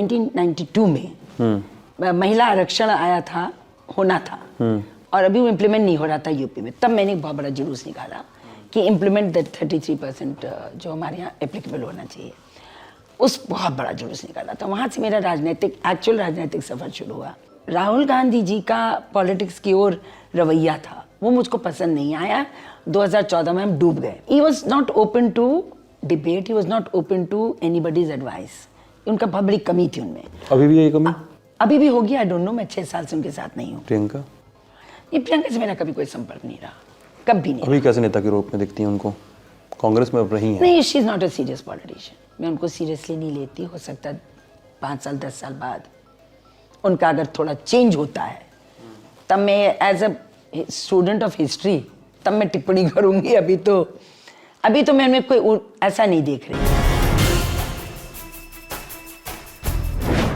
1992 में महिला आरक्षण आया था, होना था, और अभी वो इम्प्लीमेंट नहीं हो रहा था यूपी में, तब मैंने एक बहुत बड़ा जुलूस निकाला कि इम्प्लीमेंट दैट 33% जो हमारे यहाँ एप्लीकेबल होना चाहिए। उस बहुत बड़ा जुलूस निकाला था, वहाँ से मेरा एक्चुअल राजनीतिक सफर शुरू हुआ। राहुल गांधी जी का पॉलिटिक्स की ओर रवैया था, वो मुझको पसंद नहीं आया। 2014 में हम डूब गए। He was not open to debate, he was not open to anybody's advice. उनका बहुत बड़ी कमी थी उनमें। अभी भी यही कमी? अभी भी होगी, आई डोंट नो, मैं 6 साल से उनके साथ नहीं हूँ। प्रियंका? ये प्रियंका से मेरा कभी कोई संपर्क नहीं रहा, कभी नहीं। अभी कैसे नेता के रूप में दिखती हैं उनको? कांग्रेस में अब रही हैं। नहीं, she is not a serious politician. मैं उनको सीरियसली नहीं लेती। हो सकता है 5 साल 10 साल बाद उनका अगर थोड़ा चेंज होता है तब मैं as a student of history तब मैं टिप्पणी करूंगी। अभी तो मैं उनमें कोई ऐसा नहीं देख रही।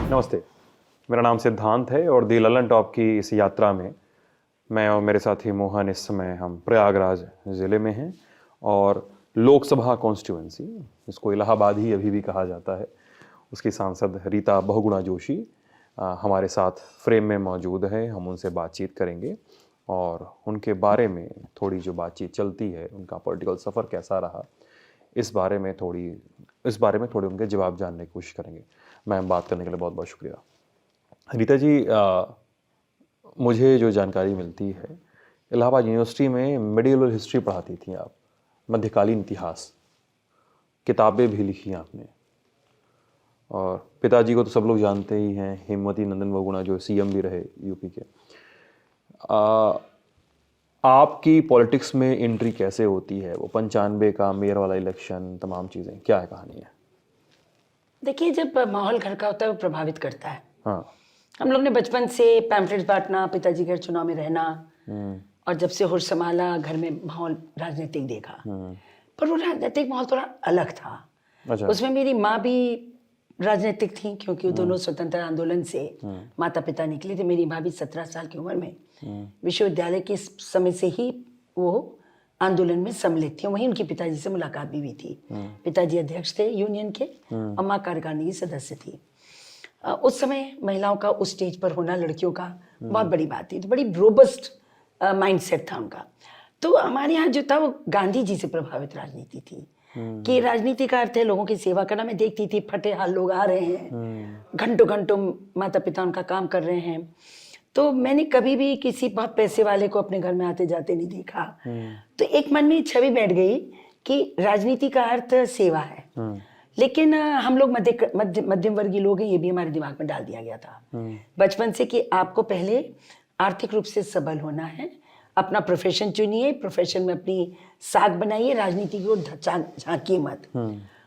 नमस्ते, मेरा नाम सिद्धांत है और दी ललन टॉप की इस यात्रा में मैं और मेरे साथी मोहन इस समय हम प्रयागराज ज़िले में हैं और लोकसभा कॉन्स्टिट्यूएंसी, इसको इलाहाबाद ही अभी भी कहा जाता है, उसकी सांसद रीता बहुगुणा जोशी हमारे साथ फ्रेम में मौजूद है। हम उनसे बातचीत करेंगे और उनके बारे में थोड़ी जो बातचीत चलती है, उनका पॉलिटिकल सफ़र कैसा रहा, इस बारे में थोड़ी उनके जवाब जानने की कोशिश करेंगे। मैं बात करने के लिए बहुत बहुत शुक्रिया। रीता जी, मुझे जो जानकारी मिलती है, इलाहाबाद यूनिवर्सिटी में मेडिवल हिस्ट्री पढ़ाती थी आप, मध्यकालीन इतिहास, किताबें भी लिखी आपने, और पिताजी को तो सब लोग जानते ही हैं, हेमवती नंदन बहुगुणा जो सीएम भी रहे यूपी के। आपकी पॉलिटिक्स में एंट्री कैसे होती है? वो 95 का मेयर वाला इलेक्शन, तमाम चीज़ें, क्या है कहानी है? देखिए, जब माहौल घर का होता है वो प्रभावित करता है। हाँ। हम लोग ने बचपन से पैम्फलेट्स बांटना, पिताजी घर चुनाव में रहना, और जब से होश संभाला घर में माहौल राजनीतिक देखा, पर वो राजनीतिक माहौल थोड़ा अलग था। अच्छा। उसमें मेरी माँ भी राजनीतिक थी क्योंकि वो दोनों स्वतंत्र आंदोलन से माता पिता निकले थे। मेरी माँ भी 17 साल की उम्र में विश्वविद्यालय के समय से ही वो आंदोलन में सम्मिलित थी। वहीं उनके पिताजी से मुलाकात भी हुई थी। पिताजी अध्यक्ष थे यूनियन के और माँ कार्यकारिणी की सदस्य थी। उस समय महिलाओं का उस स्टेज पर होना, लड़कियों का, बहुत बड़ी बात थी। तो बड़ी रोबस्ट माइंडसेट था उनका। तो हमारे यहाँ जो था वो गांधी जी से प्रभावित राजनीति थी कि राजनीति का अर्थ है लोगों की सेवा करना। मैं देखती थी फटे हाल लोग आ रहे हैं, घंटों घंटों माता पिता उनका काम कर रहे हैं। तो मैंने कभी भी किसी बहुत पैसे वाले को अपने घर में आते जाते नहीं देखा। तो एक मन में छवि बैठ गई कि राजनीति का अर्थ सेवा है। लेकिन हम लोग मध्यम वर्गीय लोग हैं, ये भी हमारे दिमाग में डाल दिया गया था बचपन से कि आपको पहले आर्थिक रूप से सबल होना है, अपना प्रोफेशन चुनिए, प्रोफेशन में अपनी साख बनाइए, राजनीति की ओर झांकिए मत।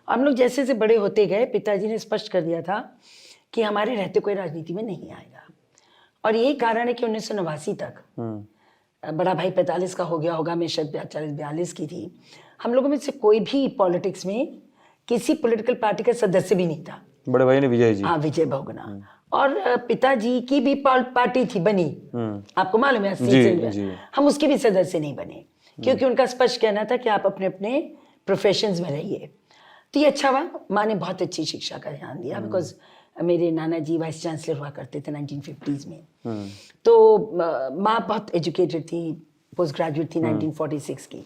हम लोग जैसे जैसे बड़े होते गए, पिताजी ने स्पष्ट कर दिया था कि हमारे रहते कोई राजनीति में नहीं आएगा। और यही कारण है कि 1989 तक, बड़ा भाई 45 का हो गया होगा, मैं शायद 40-42 की थी, हम लोगों में से कोई भी पॉलिटिक्स में किसी पॉलिटिकल पार्टी का सदस्य भी नहीं था। बड़े भाई ने विजय जी, हाँ, विजय बहुगुणा, और पिताजी की भी पार्टी थी बनी, आपको मालूम है, हम उसके भी सदस्य नहीं बने क्योंकि उनका स्पष्ट कहना था कि आप अपने अपने प्रोफेशंस में रहिए। तो ये अच्छा हुआ, माँ ने बहुत अच्छी शिक्षा का ध्यान दिया। बिकॉज मेरे नाना जी वाइस चांसलर हुआ करते थे 1950s में। तो माँ बहुत एजुकेटेड थी, पोस्ट ग्रेजुएट थी 1946 की।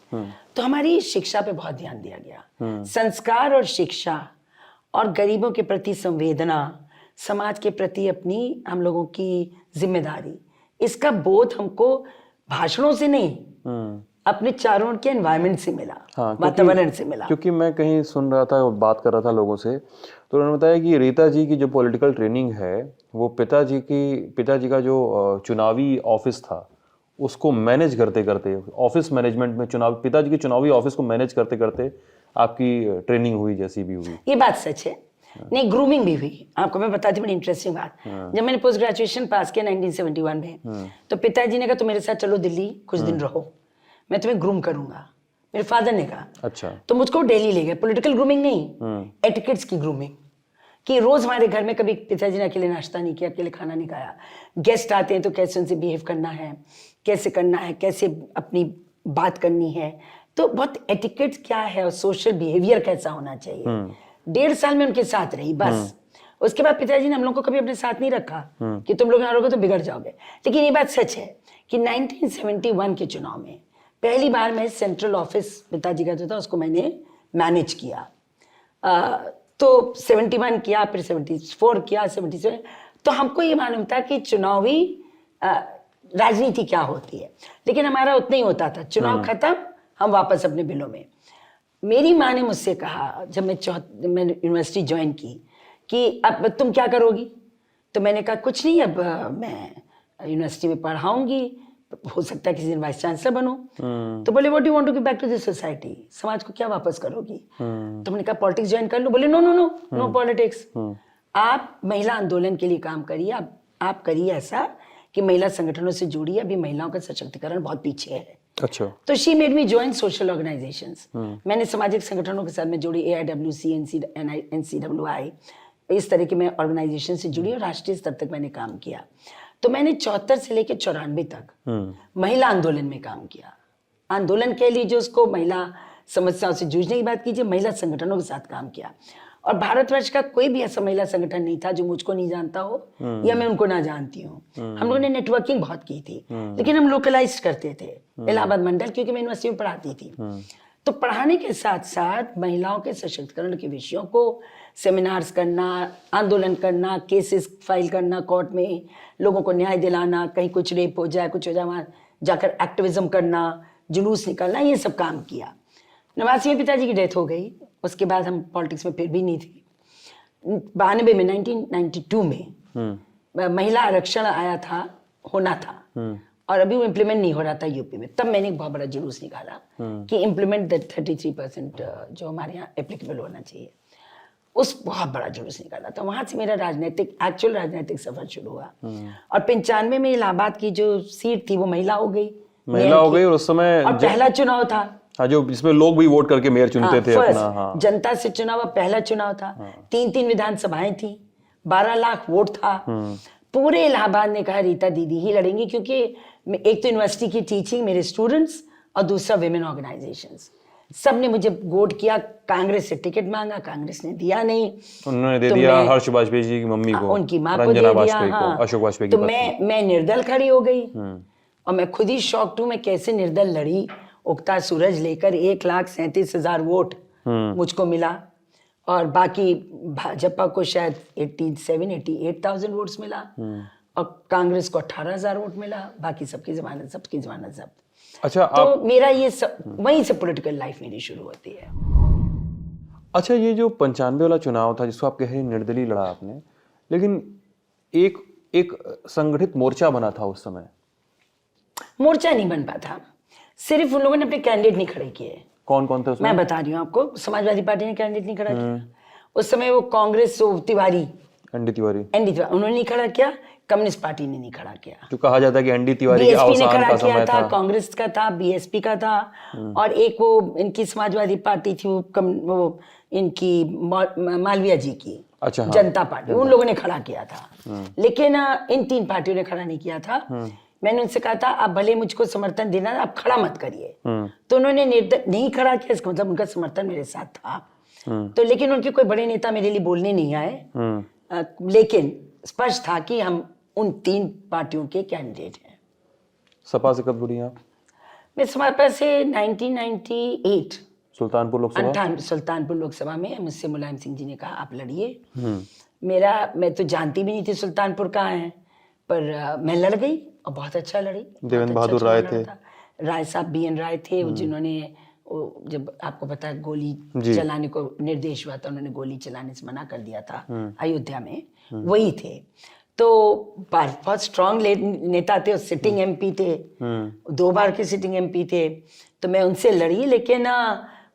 तो हमारी शिक्षा पे बहुत ध्यान दिया गया। संस्कार और शिक्षा और गरीबों के प्रति संवेदना, समाज के प्रति अपनी हम लोगों की जिम्मेदारी, इसका बोध हमको भाषणों से नहीं, अपने चारों ओर के एनवायरनमेंट से मिला। हाँ, वातावरण से मिला। क्योंकि मैं कहीं सुन रहा था और बात कर रहा था लोगों से, तो उन्होंने बताया कि रीता जी की जो पॉलिटिकल ट्रेनिंग है वो पिताजी का जो चुनावी ऑफिस था उसको मैनेज करते करते, ऑफिस मैनेजमेंट में पिताजी के चुनावी ऑफिस को मैनेज करते करते आपकी ट्रेनिंग हुई, जैसी भी हुई। ये बात सच है। नहीं, ग्रूमिंग भी हुई। आपको मैं बताती हूँ बड़ी इंटरेस्टिंग बात। जब मैंने पोस्ट ग्रेजुएशन पास किया 1971 में, तो पिताजी ने कहा तुम मेरे साथ चलो दिल्ली कुछ दिन रहो, मैं तुम्हें ग्रूम करूंगा। मेरे फादर ने कहा। अच्छा। तो मुझको दिल्ली ले गए। पॉलिटिकल ग्रूमिंग नहीं, एटिकेट्स की ग्रूमिंग, कि रोज हमारे घर में कभी पिताजी ने अकेले नाश्ता नहीं किया, अकेले खाना नहीं खाया। गेस्ट आते हैं तो कैसे उनसे बिहेव करना है, कैसे करना है, कैसे अपनी बात करनी है। तो बहुत एटिकेट्स क्या है और सोशल बिहेवियर कैसा होना चाहिए। 1.5 साल में उनके साथ रही बस। उसके बाद पिताजी ने हम लोग को कभी अपने साथ नहीं रखा कि तुम लोग यहाँ रहोगे तो बिगड़ जाओगे। लेकिन ये बात सच है कि 1971 के चुनाव में पहली बार मैं सेंट्रल ऑफिस पिताजी का जो था उसको मैंने मैनेज किया। तो 71 किया, फिर 74 किया, 77। तो हमको ये मालूम था कि चुनावी राजनीति क्या होती है, लेकिन हमारा उतना ही होता था, चुनाव खत्म हम वापस अपने बिलों में। मेरी माँ ने मुझसे कहा जब मैं यूनिवर्सिटी ज्वाइन की कि अब तुम क्या करोगी? तो मैंने कहा कुछ नहीं, अब मैं यूनिवर्सिटी में पढ़ाऊंगी, हो सकता है किसी दिन वाइस चांसलर बनूं। तो बोले what do you want to give back to this society, समाज को क्या वापस करोगी? तो मैंने कहा पॉलिटिक्स ज्वाइन कर लो। बोले no no no no politics, आप महिला आंदोलन के लिए काम करिए, आप करिए ऐसा कि महिला संगठनों से जुड़िए, अभी महिलाओं का सशक्तिकरण बहुत पीछे है। अच्छा। तो she made me join social organisations. मैंने सामाजिक संगठनों के साथ में जुड़ी, AIWC, NCWI, इस तरह के मैं ऑर्गेनाइजेशन से जुड़ी और राष्ट्रीय स्तर तक मैंने काम किया। तो मैंने 74 से लेकर 94 तक महिला आंदोलन में काम किया। आंदोलन कह लीजिए उसको, महिला समस्याओं से जूझने की बात कीजिए, महिला संगठनों के साथ काम किया। और भारतवर्ष का कोई भी ऐसा महिला संगठन नहीं था जो मुझको नहीं जानता हो या मैं उनको ना जानती हूँ। हम लोगों ने नेटवर्किंग बहुत की थी, लेकिन हम लोकलाइज करते थे। इलाहाबाद मंडल, क्योंकि मैं यूनिवर्सिटी में पढ़ाती थी, तो पढ़ाने के साथ साथ महिलाओं के सशक्तिकरण के विषयों को सेमिनार्स करना, आंदोलन करना, केसेस फाइल करना कोर्ट में, लोगों को न्याय दिलाना, कहीं कुछ रेप हो जाए, कुछ हो जाए, वहाँ जाकर एक्टिविज्म करना, जुलूस निकालना, ये सब काम किया। 89 में पिताजी की डेथ हो गई, उसके बाद हम पॉलिटिक्स में फिर भी नहीं थी। 92 में 1992 में महिला आरक्षण आया था, होना था, और अभी वो इम्प्लीमेंट नहीं हो रहा था यूपी में। तब मैंने एक बहुत बड़ा जुलूस निकाला कि इम्प्लीमेंट दैट 33% जो हमारे यहाँ एप्लीकेबल होना चाहिए, उस बहुत बड़ा जुलूस निकाला था। वहां से मेरा एक्चुअल राजनीतिक सफर शुरू हुआ। और 95 में इलाहाबाद की जो सीट थी वो महिला हो गई, और उस समय और पहला चुनाव था। हाँ, जो जिसमें लोग भी वोट करके मेयर चुनते थे अपना। हाँ, जनता से चुनाव पहला चुनाव था। 3 विधानसभाएं थी, 12 लाख वोट था। पूरे इलाहाबाद ने कहा रीता दीदी ही लड़ेंगी, क्योंकि एक तो यूनिवर्सिटी की टीचिंग, मेरे स्टूडेंट्स, और दूसरा विमेन ऑर्गेनाइजेशंस, सब ने मुझे वोट किया। कांग्रेस से टिकट मांगा, कांग्रेस ने दिया नहीं, उन्होंने दे दिया हर्ष वाजपेयी जी की मम्मी को, उनकी माँ को दे दिया। हाँ, अशोक वाजपेयी की। तो मैं निर्दल खड़ी हो गई, और मैं खुद ही शॉक्ड हूं मैं कैसे निर्दल लड़ी। उगता सूरज लेकर 1,37,000 वोट मुझको मिला, और बाकी भाजपा को शायद 88,000 वोट्स मिला, और कांग्रेस को 18,000 वोट मिला, बाकी सबकी जमानत जब्त। अच्छा, तो मेरा ये सब वहीं से पॉलिटिकल लाइफ मेरी शुरू होती है। अच्छा, ये जो 95 वाला चुनाव था जिसको आप कह रहे हैं निर्दलीय लड़ा आपने, लेकिन एक संगठित मोर्चा बना था उस समय। मोर्चा नहीं बन पाता, सिर्फ उन लोगों ने अपने कैंडिडेट नहीं खड़े किए। कौन कौन थे उसमें? मैं बता रही हूँ आपको, समाजवादी पार्टी ने कैंडिडेट नहीं खड़ा किया उस समय। वो कांग्रेस, तिवारी, एनडी तिवारी उन्होंने नहीं खड़ा किया। कम्युनिस्ट पार्टी ने नहीं खड़ा किया। जो कहा जाता है कि एनडी तिवारी के अवसान का समय था। कांग्रेस का था, बीएसपी का था, और एक वो इनकी समाजवादी पार्टी थी, वो इनकी मालवीय जी की। अच्छा, हाँ, जनता पार्टी, उन लोगों ने खड़ा किया था। लेकिन इन 3 पार्टियों ने खड़ा नहीं किया था। मैंने उनसे कहा था आप भले मुझको समर्थन देना, आप खड़ा मत करिए। तो उन्होंने नहीं खड़ा किया, इसका मतलब उनका समर्थन मेरे साथ था। तो लेकिन उनके कोई बड़े नेता मेरे लिए बोलने नहीं आए। लेकिन स्पष्ट था कि हम उन 3 पार्टियों के कैंडिडेट हैं। सपा से कब जुड़ी आप? मैं सपा से 1998 सुल्तानपुर लोकसभा में मुझसे मुलायम सिंह जी ने कहा आप लड़िए। मैं तो जानती भी नहीं थी सुल्तानपुर कहाँ है, पर मैं लड़ गई और बहुत अच्छा लड़ी। देवेंद्र बहादुर राय थे, राय साहब, BN राय थे, जिन्होंने जब आपको पता है गोली चलाने को निर्देश हुआ था, उन्होंने गोली चलाने से मना कर दिया था अयोध्या में, वही थे। तो बहुत स्ट्रांग नेता थे, सिटिंग MP थे, 2 बार के सिटिंग MP थे। तो मैं उनसे लड़ी, लेकिन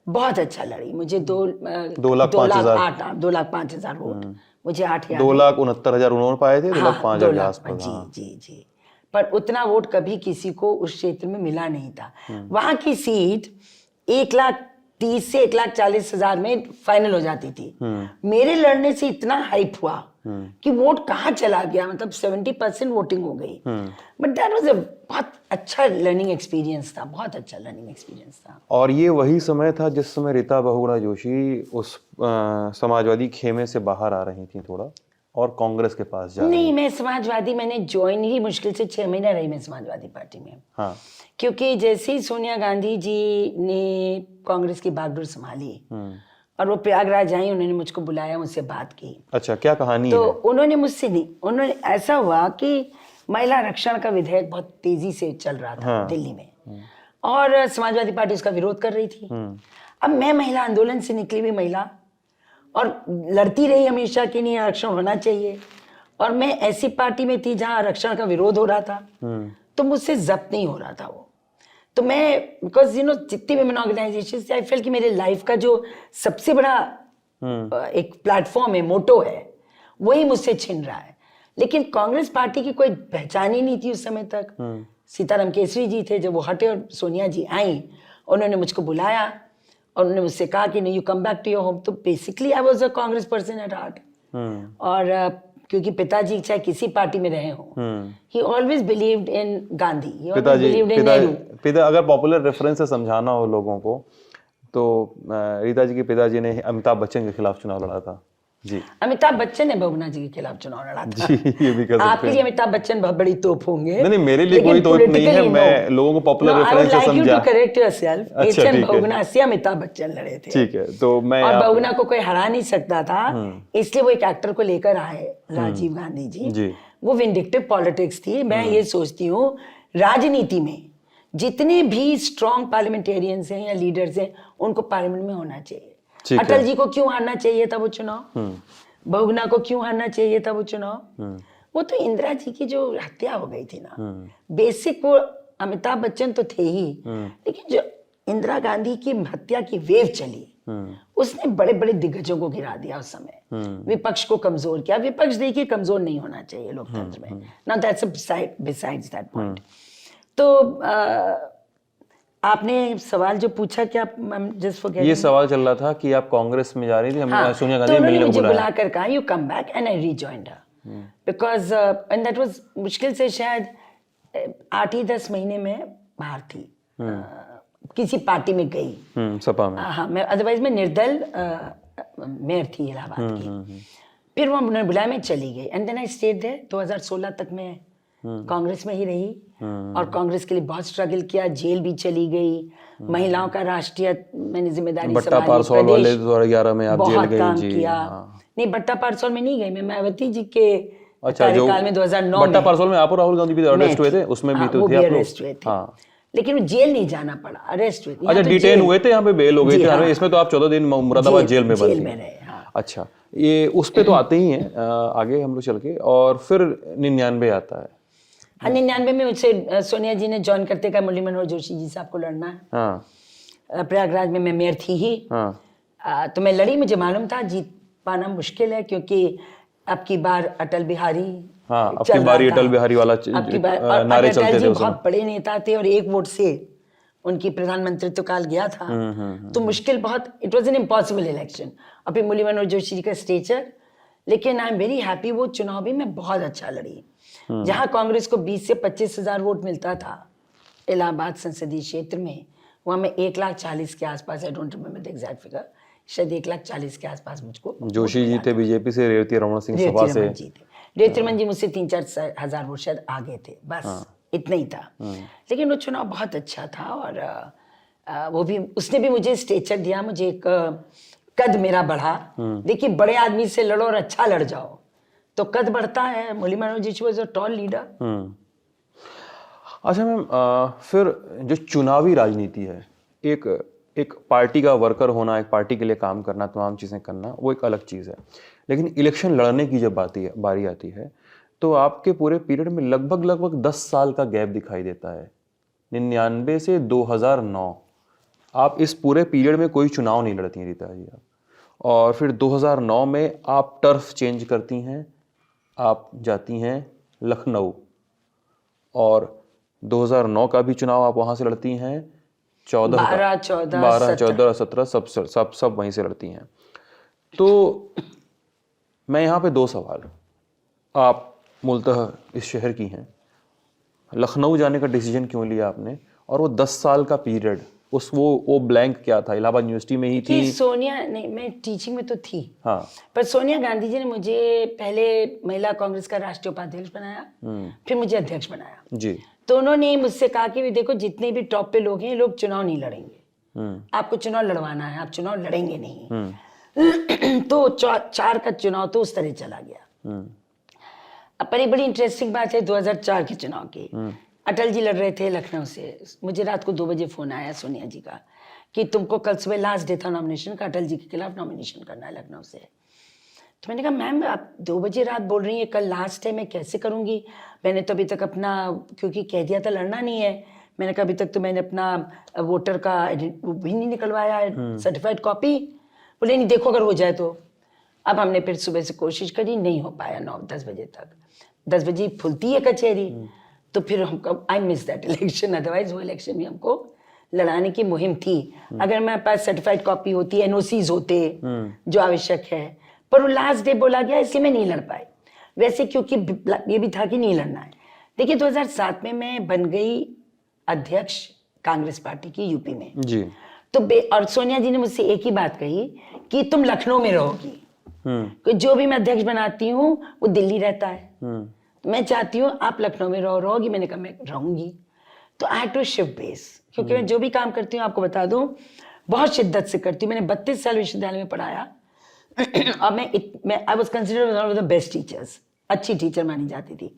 बहुत अच्छा लड़ी। मुझे 2,05,000 वोट, मुझे 8 2,69,000 उन्होंने पाए थे। 2,05,000 के आसपास। जी। पर उतना वोट कभी किसी को उस क्षेत्र में मिला नहीं था। वहां की सीट 1,30,000 से 1,40,000 में फाइनल हो जाती थी। मेरे लड़ने से इतना हाइप हुआ कि वोट कहाँ चला गया, मतलब 70% वोटिंग हो गई। बट दैट वाज अ बहुत अच्छा लर्निंग एक्सपीरियंस था, बहुत अच्छा लर्निंग एक्सपीरियंस था। और ये वही समय था जिस समय रीता बहुगुणा जोशी उस समाजवादी खेमे से बाहर आ रही थी थोड़ा। और कांग्रेस के पास जा रही नहीं, हैं? मैं समाजवादी, मैंने ज्वाइन ही मुश्किल से 6 महीना रही मैं समाजवादी पार्टी में। हाँ। क्योंकि जैसे ही सोनिया गांधी जी ने कांग्रेस की बागडोर संभाली और वो प्रयागराज आई, उन्होंने मुझको बुलाया, मुझसे बात की। अच्छा, क्या कहानी तो है? उन्होंने मुझसे नहीं, उन्होंने ऐसा हुआ कि महिला आरक्षण का विधेयक बहुत तेजी से चल रहा था दिल्ली में और समाजवादी पार्टी उसका विरोध कर रही थी। अब मैं महिला आंदोलन से निकली हुई महिला और लड़ती रही हमेशा कि नहीं आरक्षण होना चाहिए, और मैं ऐसी पार्टी में थी जहां आरक्षण का विरोध हो रहा था, तो मुझसे जब्त नहीं हो रहा था वो। तो मैं, बिकॉज जितनी वुमेन ऑर्गेनाइजेशन से आई फील कि मेरे लाइफ का जो सबसे बड़ा एक प्लेटफॉर्म है, मोटो है, वही मुझसे छिन रहा है। लेकिन कांग्रेस पार्टी की कोई पहचान ही नहीं थी उस समय तक। सीताराम केसरी जी थे, जब वो हटे और सोनिया जी आई, उन्होंने मुझको बुलाया और उन्होंने मुझसे कहा कि नहीं, you come back to your home. तो basically I was a Congress person at heart. और क्योंकि पिताजी चाहे किसी पार्टी में रहे हों, he always believed in Gandhi, he always believed in Nehru. अगर पॉपुलर रेफरेंस से समझाना हो लोगों को, तो रीता जी के पिताजी ने अमिताभ बच्चन के खिलाफ चुनाव लड़ा था। जी, अमिताभ बच्चन ने बहुगुणा जी के खिलाफ चुनाव लड़ा था। जी, ये भी कर सकते आपके लिए अमिताभ बच्चन बहुत बड़ी तोप होंगे। नहीं, मेरे लिए कोई तोप नहीं है, मैं लोगों को पॉपुलर रेफरेंस से समझा। टू करेक्ट योरसेल्फ, अच्छा, एचएन ठीक है। बहुगुणा से अमिताभ बच्चन लड़े थे। ठीक है, तो मैं और बहुगुणा को कोई हरा नहीं सकता था, इसलिए वो एक एक्टर को लेकर आए, राजीव गांधी जी। वो विंडिक्टिव पॉलिटिक्स थी। मैं ये सोचती हूँ, राजनीति में जितने भी स्ट्रॉन्ग पार्लियामेंटेरियंस हैं या लीडर्स हैं, उनको पार्लियामेंट में होना चाहिए। अटल जी को क्यों हारना चाहिए था वो चुनाव? बहुगुणा को क्यों हारना चाहिए था वो चुनाव? वो तो इंदिरा जी की जो हत्या हो गई थी ना, बेसिक वो अमिताभ बच्चन तो थे ही, लेकिन जो इंदिरा गांधी की हत्या की वेव चली, उसने बड़े बड़े दिग्गजों को गिरा दिया उस समय, विपक्ष को कमजोर किया। विपक्ष देखिए कमजोर नहीं होना चाहिए लोकतंत्र में। Now that's besides that point. तो आपने सवाल जो पूछा, क्या जस्ट फॉर ये सवाल चल रहा था कि आप कांग्रेस में जा रही थी, हमें सोनिया गांधी तो मिलने मुझे बुलाया। बुलाकर कहा you come back, and I rejoined her, because and that was मुश्किल से शायद 8 ही 10 महीने में बाहर थी, किसी पार्टी में गई, सपा में। हाँ, मैं अदरवाइज मैं निर्दल मेयर थी इलाहाबाद की। फिर वो उन्होंने बुलाया, मैं चली गई, and then I stayed there. 2016 तक मैं कांग्रेस में ही रही और कांग्रेस के लिए बहुत स्ट्रगल किया, जेल भी चली गई, महिलाओं का राष्ट्रीय मैंने जिम्मेदारी बट्टा पारसौल वाले 2011 में आप जेल गई। काम जी, किया। नहीं, बट्टा पारसौल में नहीं गई मैं, मायावती जी के कार्यकाल में 2009 बट्टा पारसौल में आप और राहुल गांधी भी अरेस्ट हुए थे, उसमें भी तो थे आप अरेस्ट हुए थे। लेकिन वो जेल नहीं जाना पड़ा, अरेस्ट हुए थे। अच्छा, डिटेन हुए थे, यहाँ पे बेल हो गई थी। इसमें तो आप 14 दिन मुरादाबाद जेल में बंद रहे। अच्छा, ये उस पे तो आते ही हैं, आगे हम लोग चल के, और फिर 99 आता है। हाँ, 99 में मुझसे सोनिया जी ने ज्वाइन करते कहा, मुरली मनोहर जोशी जी से आपको लड़ना है। हाँ। प्रयागराज में मैं मेयर थी ही। हाँ। तो मैं लड़ी, मुझे मालूम था जीत पाना मुश्किल है, क्योंकि अब की बार अटल बिहारी, हाँ, अब की बारी अटल बिहारी वाला नारे चलते थे। अटल जी बहुत बड़े नेता थे और एक वोट से उनकी प्रधानमंत्रित्व काल गया था। तो मुश्किल बहुत, it was an impossible election. और फिर मुरली मनोहर जोशी जी का स्टेचर, लेकिन आई एम वेरी हैप्पी, वो चुनाव भी मैं बहुत अच्छा लड़ी। जहां कांग्रेस को 20 से 25 हजार वोट मिलता था इलाहाबाद संसदीय क्षेत्र में, वहां मैं 1,40,000 के आसपास, I don't remember the exact figure, शायद 1,40,000 के आसपास मुझको। जोशी जी थे बीजेपी से, रेवती रमन सिंह सपा से। रेवती रमन जी मुझसे 3-4 हजार वोट शायद आगे थे, बस इतना ही था। लेकिन वो चुनाव बहुत अच्छा था, और वो भी, उसने भी मुझे स्टेचर दिया, मुझे एक कद मेरा बढ़ा। देखिए, बड़े आदमी से लड़ो और अच्छा लड़ जाओ तो कद बढ़ता है। मुरली मनोहर जी वाज अ टॉल लीडर। अच्छा मैम, फिर जो चुनावी राजनीति है, एक पार्टी का वर्कर होना, एक पार्टी के लिए काम करना, तमाम चीज़ें करना, वो एक अलग चीज़ है। लेकिन इलेक्शन लड़ने की जब बारी आती है, तो आपके पूरे पीरियड में लगभग 10 साल का गैप दिखाई देता है। 99 से 2009 आप इस पूरे पीरियड में कोई चुनाव नहीं लड़ती हैं रीता जी आप। और फिर 2009 में आप टर्फ चेंज करती हैं, आप जाती हैं लखनऊ, और 2009 का भी चुनाव आप वहाँ से लड़ती हैं। 12, 14, 17 सब वहीं से लड़ती हैं। तो मैं यहाँ पे 2 सवाल, आप मूलतः इस शहर की हैं, लखनऊ जाने का डिसीजन क्यों लिया आपने, और वो 10 साल का पीरियड उस वो ब्लैंक क्या था? इलाहाबाद यूनिवर्सिटी में ही थी? कि सोनिया नहीं, मैं टीचिंग में तो थी, हाँ। पर सोनिया गांधी जी ने मुझे पहले महिला कांग्रेस का राष्ट्रीय उपाध्यक्ष बनाया, फिर मुझे अध्यक्ष बनाया। जी। तो उन्होंने मुझसे कहा कि देखो जितने भी टॉप पे लोग हैं, लोग चुनाव नहीं लड़ेंगे, आपको चुनाव लड़वाना है, आप चुनाव लड़ेंगे नहीं। तो 4 का चुनाव तो उस तरह चला गया। अब पर एक बड़ी इंटरेस्टिंग बात है 2004 के चुनाव की। अटल जी लड़ रहे थे लखनऊ से, मुझे रात को 2 बजे फोन आया सोनिया जी का कि तुमको कल सुबह लास्ट डे था नॉमिनेशन का, अटल जी के खिलाफ नॉमिनेशन करना है लखनऊ से। तो मैंने कहा मैम आप 2 बजे रात बोल रही हैं, कल लास्ट है, मैं कैसे करूँगी? मैंने तो अभी तक अपना, क्योंकि कह दिया था लड़ना नहीं है, मैंने कहा अभी तक तो मैंने अपना वोटर का भी नहीं निकलवाया है, सर्टिफाइड कॉपी। बोले नहीं देखो अगर हो जाए तो। अब हमने फिर सुबह से कोशिश करी, नहीं हो पाया 9-10 बजे तक। 10 बजे खुलती है कचहरी, तो फिर हमको I miss that election, otherwise वो इलेक्शन भी हमको लड़ाने की मुहिम थी। अगर मेरे पास सर्टिफाइड कॉपी होती, एनओसीज होते जो आवश्यक है, पर वो लास्ट डे बोला गया इसलिए मैं नहीं लड़ पाई। वैसे क्योंकि ये भी था कि नहीं लड़ना है। देखिए 2007 में मैं बन गई अध्यक्ष कांग्रेस पार्टी की यूपी में जी। तो और सोनिया जी ने मुझसे एक ही बात कही कि तुम लखनऊ में रहोगी, कि जो भी मैं अध्यक्ष बनाती हूँ वो दिल्ली रहता है, तो मैं चाहती हूँ आप लखनऊ में रहोगी। मैंने कहा मैं रहूंगी। तो I had to shift base, क्योंकि मैं जो भी काम करती हूँ आपको बता दूं बहुत शिद्दत से करती हूँ। मैंने 32 साल विश्वविद्यालय में पढ़ाया और मैं I was considered one of the best teachers, अच्छी टीचर मानी जाती थी।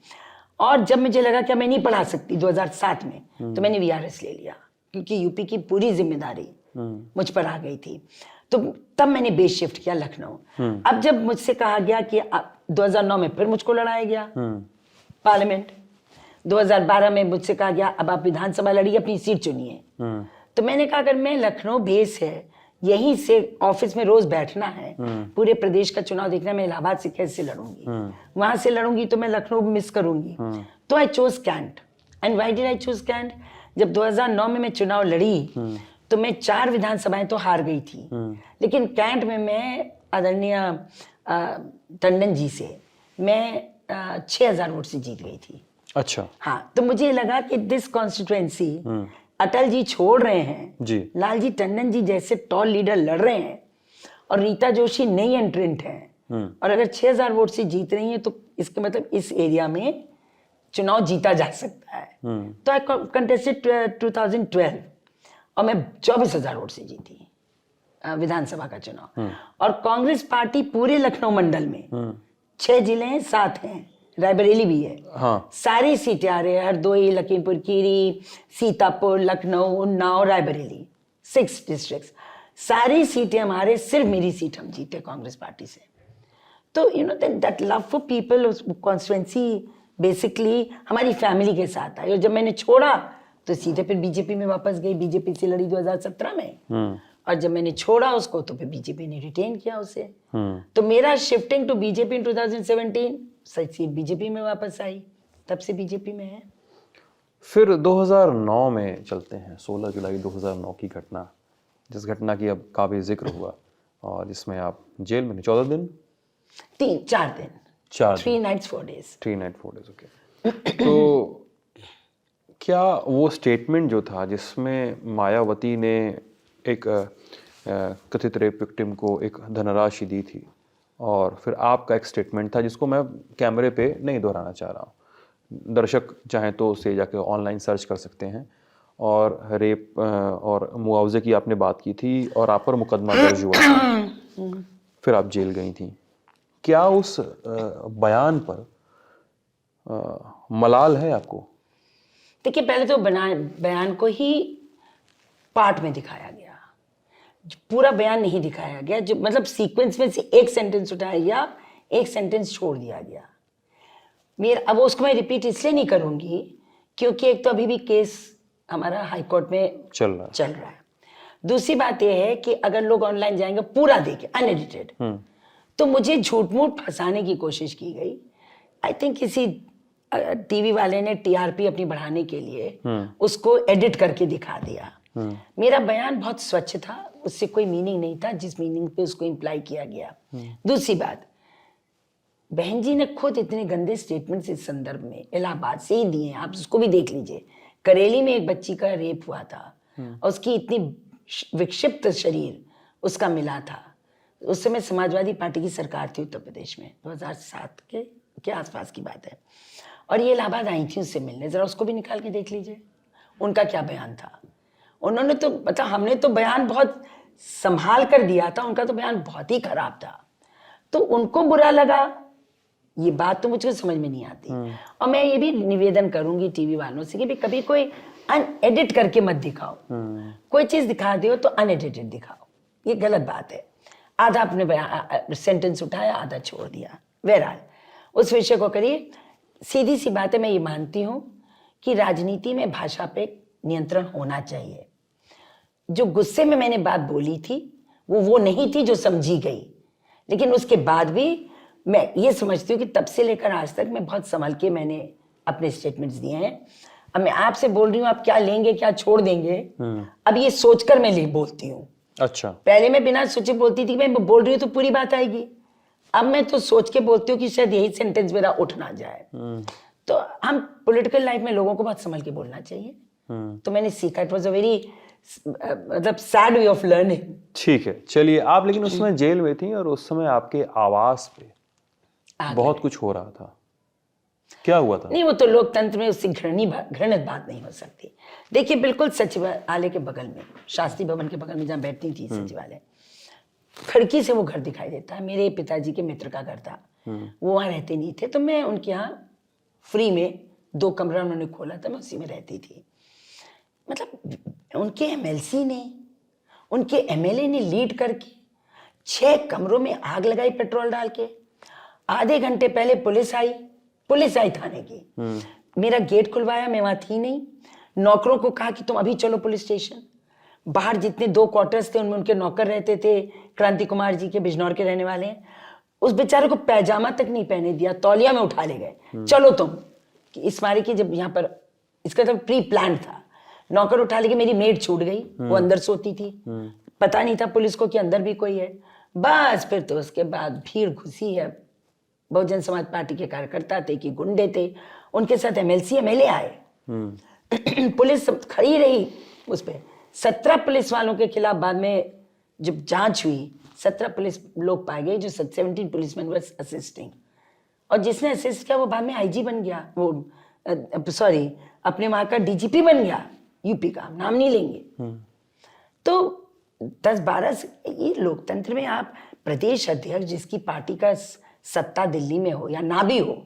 और जब मुझे लगा कि मैं नहीं पढ़ा सकती 2007 में, तो मैंने वीआरएस ले लिया, क्योंकि यूपी की पूरी जिम्मेदारी मुझ पर आ गई थी। तो तब मैंने बेस शिफ्ट किया लखनऊ। अब जब मुझसे कहा गया कि 2009 में फिर मुझको लड़ाया गया पार्लियामेंट, 2012 में मुझसे कहा गया अब आप विधानसभा लड़िए, अपनी सीट चुनिए। तो मैंने कहा अगर मैं लखनऊ बेस है, यहीं से ऑफिस में रोज बैठना है, पूरे प्रदेश का चुनाव देखना है, मैं इलाहाबाद से कैसे लड़ूंगी? वहां से लड़ूंगी तो मैं लखनऊ मिस करूंगी। तो I chose Cantt. And why did I choose Cantt? जब 2009 में मैं चुनाव लड़ी तो मैं 4 विधानसभाएं तो हार गई थी, लेकिन कैंट में मैं आदरणीय टंडन जी से मैं 6000 वोट से जीत गई थी। अच्छा। हाँ, तो मुझे लगा कि दिस कॉन्स्टिट्यूएंसी अटल जी छोड़ रहे हैं जी, लालजी टंडन जी जैसे टॉल लीडर लड़ रहे हैं, और रीता जोशी नई एंट्रेंट हैं, और अगर 6000 वोट से जीत रही हैं तो इसके मतलब इस एरिया में चुनाव जीता जा सकता है। तो आई कंटेस्टेड 2012 और मैं 24,000 वोट से जीती विधानसभा का चुनाव। और कांग्रेस पार्टी पूरे लखनऊ मंडल में 6 जिले हैं, 7 हैं, रायबरेली भी है। हाँ। सारी सीटें आ रही है, हरदोई, लखीमपुर खीरी, सीतापुर, लखनऊ, उन्नाव, रायबरेली, 6 डिस्ट्रिक्ट्स, सारी सीटें हमारे, सिर्फ मेरी सीट हम जीते कांग्रेस पार्टी से। तो you know that love for people, constituency basically हमारी फैमिली के साथ आई। और जब मैंने छोड़ा तो सीधे फिर बीजेपी में वापस गई, बीजेपी से लड़ी 2017 में, और जब मैंने छोड़ा उसको तो फिर बीजेपी ने रिटेन किया उसे। तो मेरा shifting to BJP in 2017, seat BJP में वापस आई, तब से बीजेपी में है। फिर 2009 में चलते हैं, 16 जुलाई 2009 की घटना, जिस घटना की अब काफी जिक्र हुआ और जिसमें आप जेल में 14 दिन 4 दिन 3 nights 4 days 3 night 4 days, okay. तो क्या वो स्टेटमेंट जो था जिसमें मायावती ने एक कथित रेप विक्टिम को एक धनराशि दी थी, और फिर आपका एक स्टेटमेंट था जिसको मैं कैमरे पे नहीं दोहराना चाह रहा हूँ, दर्शक चाहें तो उसे जाके ऑनलाइन सर्च कर सकते हैं, और रेप और मुआवजे की आपने बात की थी और आप पर मुकदमा दर्ज हुआ था, फिर आप जेल गई थी। क्या उस बयान पर मलाल है आपको? देखिए पहले तो बयान को ही पार्ट में दिखाया गया, पूरा बयान नहीं दिखाया गया, जो मतलब सीक्वेंस में से एक सेंटेंस उठाया गया, एक सेंटेंस छोड़ दिया गया। अब उसको मैं रिपीट इसलिए नहीं करूंगी क्योंकि एक तो अभी भी केस हमारा हाई कोर्ट में चल रहा है। दूसरी बात यह है कि अगर लोग ऑनलाइन जाएंगे पूरा देखें अनएडिटेड, तो मुझे झूठ मूठ फंसाने की कोशिश की गई। आई थिंक किसी टीवी वाले ने टीआरपी अपनी बढ़ाने के लिए उसको एडिट करके दिखा दिया। मेरा बयान बहुत स्वच्छ था, उससे कोई मीनिंग नहीं था जिस मीनिंग पे उसको इम्प्लाई किया गया। दूसरी बात, बहन जी ने खुद इतने गंदे स्टेटमेंट्स इस संदर्भ में इलाहाबाद से ही दिए हैं, आप उसको भी देख लीजिए। करेली में एक बच्ची का रेप हुआ था, और उसकी इतनी विक्षिप्त शरीर उसका मिला था। उस समय समाजवादी पार्टी की सरकार थी उत्तर प्रदेश में, 2007 के आसपास की बात है। और ये इलाहाबाद आई थी उससे मिलने, ज़रा उसको भी निकाल के देख लीजिए उनका क्या बयान था। उन्होंने तो मतलब हमने तो बयान बहुत संभाल कर दिया था, उनका तो बयान बहुत ही खराब था। तो उनको बुरा लगा, ये बात तो मुझे समझ में नहीं आती। और मैं ये भी निवेदन करूंगी टीवी वालों से कि भी कभी कोई अनएडिट करके मत दिखाओ। कोई चीज़ दिखा दो तो अनएडिटेड दिखाओ, ये गलत बात है। आधा अपने सेंटेंस उठाया, आधा छोड़ दिया। बहरहाल उस विषय को करिए। सीधी सी बात है, मैं ये मानती हूँ कि राजनीति में भाषा पे नियंत्रण होना चाहिए। जो गुस्से में मैंने बात बोली थी वो नहीं थी जो समझी गई, लेकिन उसके बाद भी मैं ये समझती हूँ कि तब से लेकर आज तक मैं बहुत संभल के मैंने अपने स्टेटमेंट्स दिए हैं। अब मैं आपसे बोल रही हूँ, आप क्या लेंगे क्या छोड़ देंगे, अब ये सोचकर मैं बोलती हूँ। अच्छा, पहले मैं बिना सोचे बोलती थी, मैं बोल रही हूँ तो पूरी बात आएगी। अब मैं तो सोच के बोलती हूँ कि शायद यही सेंटेंस मेरा उठ ना जाए। तो हम पॉलिटिकल लाइफ में लोगों को बहुत संभल के बोलना चाहिए। तो मैंने सीखा, इट वॉज अ वेरी मतलब सैड वे ऑफ लर्निंग। ठीक है, चलिए। आप लेकिन उस समय जेल में थी और उस समय आपके आवास पे बहुत कुछ हो रहा था, क्या हुआ था? नहीं, वो तो लोकतंत्र में उससे घृणित बात नहीं हो सकती। देखिए, बिल्कुल सचिवालय के बगल में, शास्त्री भवन के बगल में जहाँ बैठती थी सचिवालय, खिड़की से वो घर दिखाई देता है। मेरे पिताजी के मित्र का घर था, वो वहाँ रहते नहीं थे, तो मैं उनके यहाँ फ्री में 2 कमरा उन्होंने खोला था, मैं उसी में रहती थी। मतलब उनके एमएलसी ने, उनके एमएलए ने लीड करके 6 कमरों में आग लगाई पेट्रोल डाल के। आधे घंटे पहले पुलिस आई थाने की, मेरा गेट खुलवाया, मैं वहां थी नहीं। नौकरों को कहा कि तुम अभी चलो पुलिस स्टेशन। बाहर जितने 2 क्वार्टर्स थे उनमें उनके नौकर रहते थे, क्रांति कुमार जी के बिजनौर के रहने वाले हैं। उस बेचारे को पैजामा तक नहीं पहने दिया, तौलिया में उठा ले गए, चलो तुम। कि इस मारे की जब यहाँ पर इसका तो प्री प्लान था, नौकर उठा लेके मेरी मेड छूट गई, वो अंदर सोती थी, पता नहीं था पुलिस को कि अंदर भी कोई है। बस फिर तो उसके बाद भीड़ घुसी है, बहुजन समाज पार्टी के कार्यकर्ता थे कि गुंडे थे, उनके साथ एमएलसी एमएलए आए। पुलिस खड़ी रही उस पर। 17 पुलिस वालों के खिलाफ बाद में जब जांच हुई, 17 पुलिस लोग पाए गए, जो 17 पुलिसमैन वर असिस्टिंग। और जिसने असिस्ट किया वो बाद में आईजी बन गया, वो सॉरी अपने वहां का डीजीपी बन गया, यूपी का, नाम नहीं लेंगे। तो 10-12 ये लोकतंत्र में आप प्रदेश अध्यक्ष जिसकी पार्टी का सत्ता दिल्ली में हो या ना भी हो,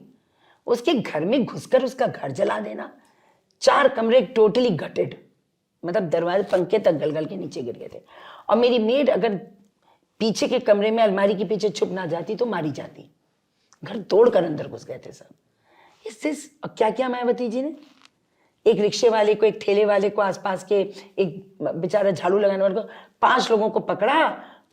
उसके घर में घुसकर उसका घर जला देना। 4 कमरे टोटली गटेड, मतलब दरवाजे पंखे तक गल के नीचे गिर गए थे। और मेरी मेड अगर पीछे के कमरे में अलमारी के पीछे छुप ना जाती तो मारी जाती। घर तोड़कर अंदर घुस गए थे सब। इससे क्या क्या मायावती जी ने, एक रिक्शे वाले को, एक ठेले वाले को, आसपास के एक बेचारा झाड़ू लगाने वाले को, 5 लोगों को पकड़ा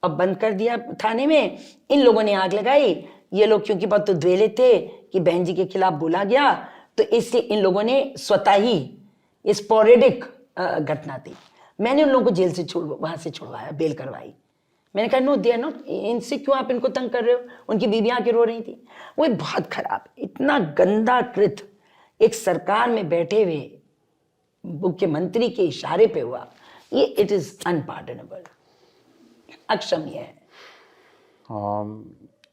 और बंद कर दिया थाने में। इन लोगों ने आग लगाई। ये लोग क्योंकि बहुत तो द्वेले थे कि बहन जी के खिलाफ बोला गया, तो इसलिए इन लोगों ने स्वतः ही, ये स्पोरेडिक घटना थी, मैंने उन लोगों को जेल से वहां से छुड़वाया, बेल करवाई। मैंने कहा नो दे आर नॉट, इनसे क्यों आप इनको तंग कर रहे हो। उनकी बीवियां आके रो रही थी। वो बहुत खराब, इतना गंदा कृत एक सरकार में बैठे हुए मुख्यमंत्री के इशारे पे हुआ, ये इट इज अनपार्डनेबल, अक्षम्य है।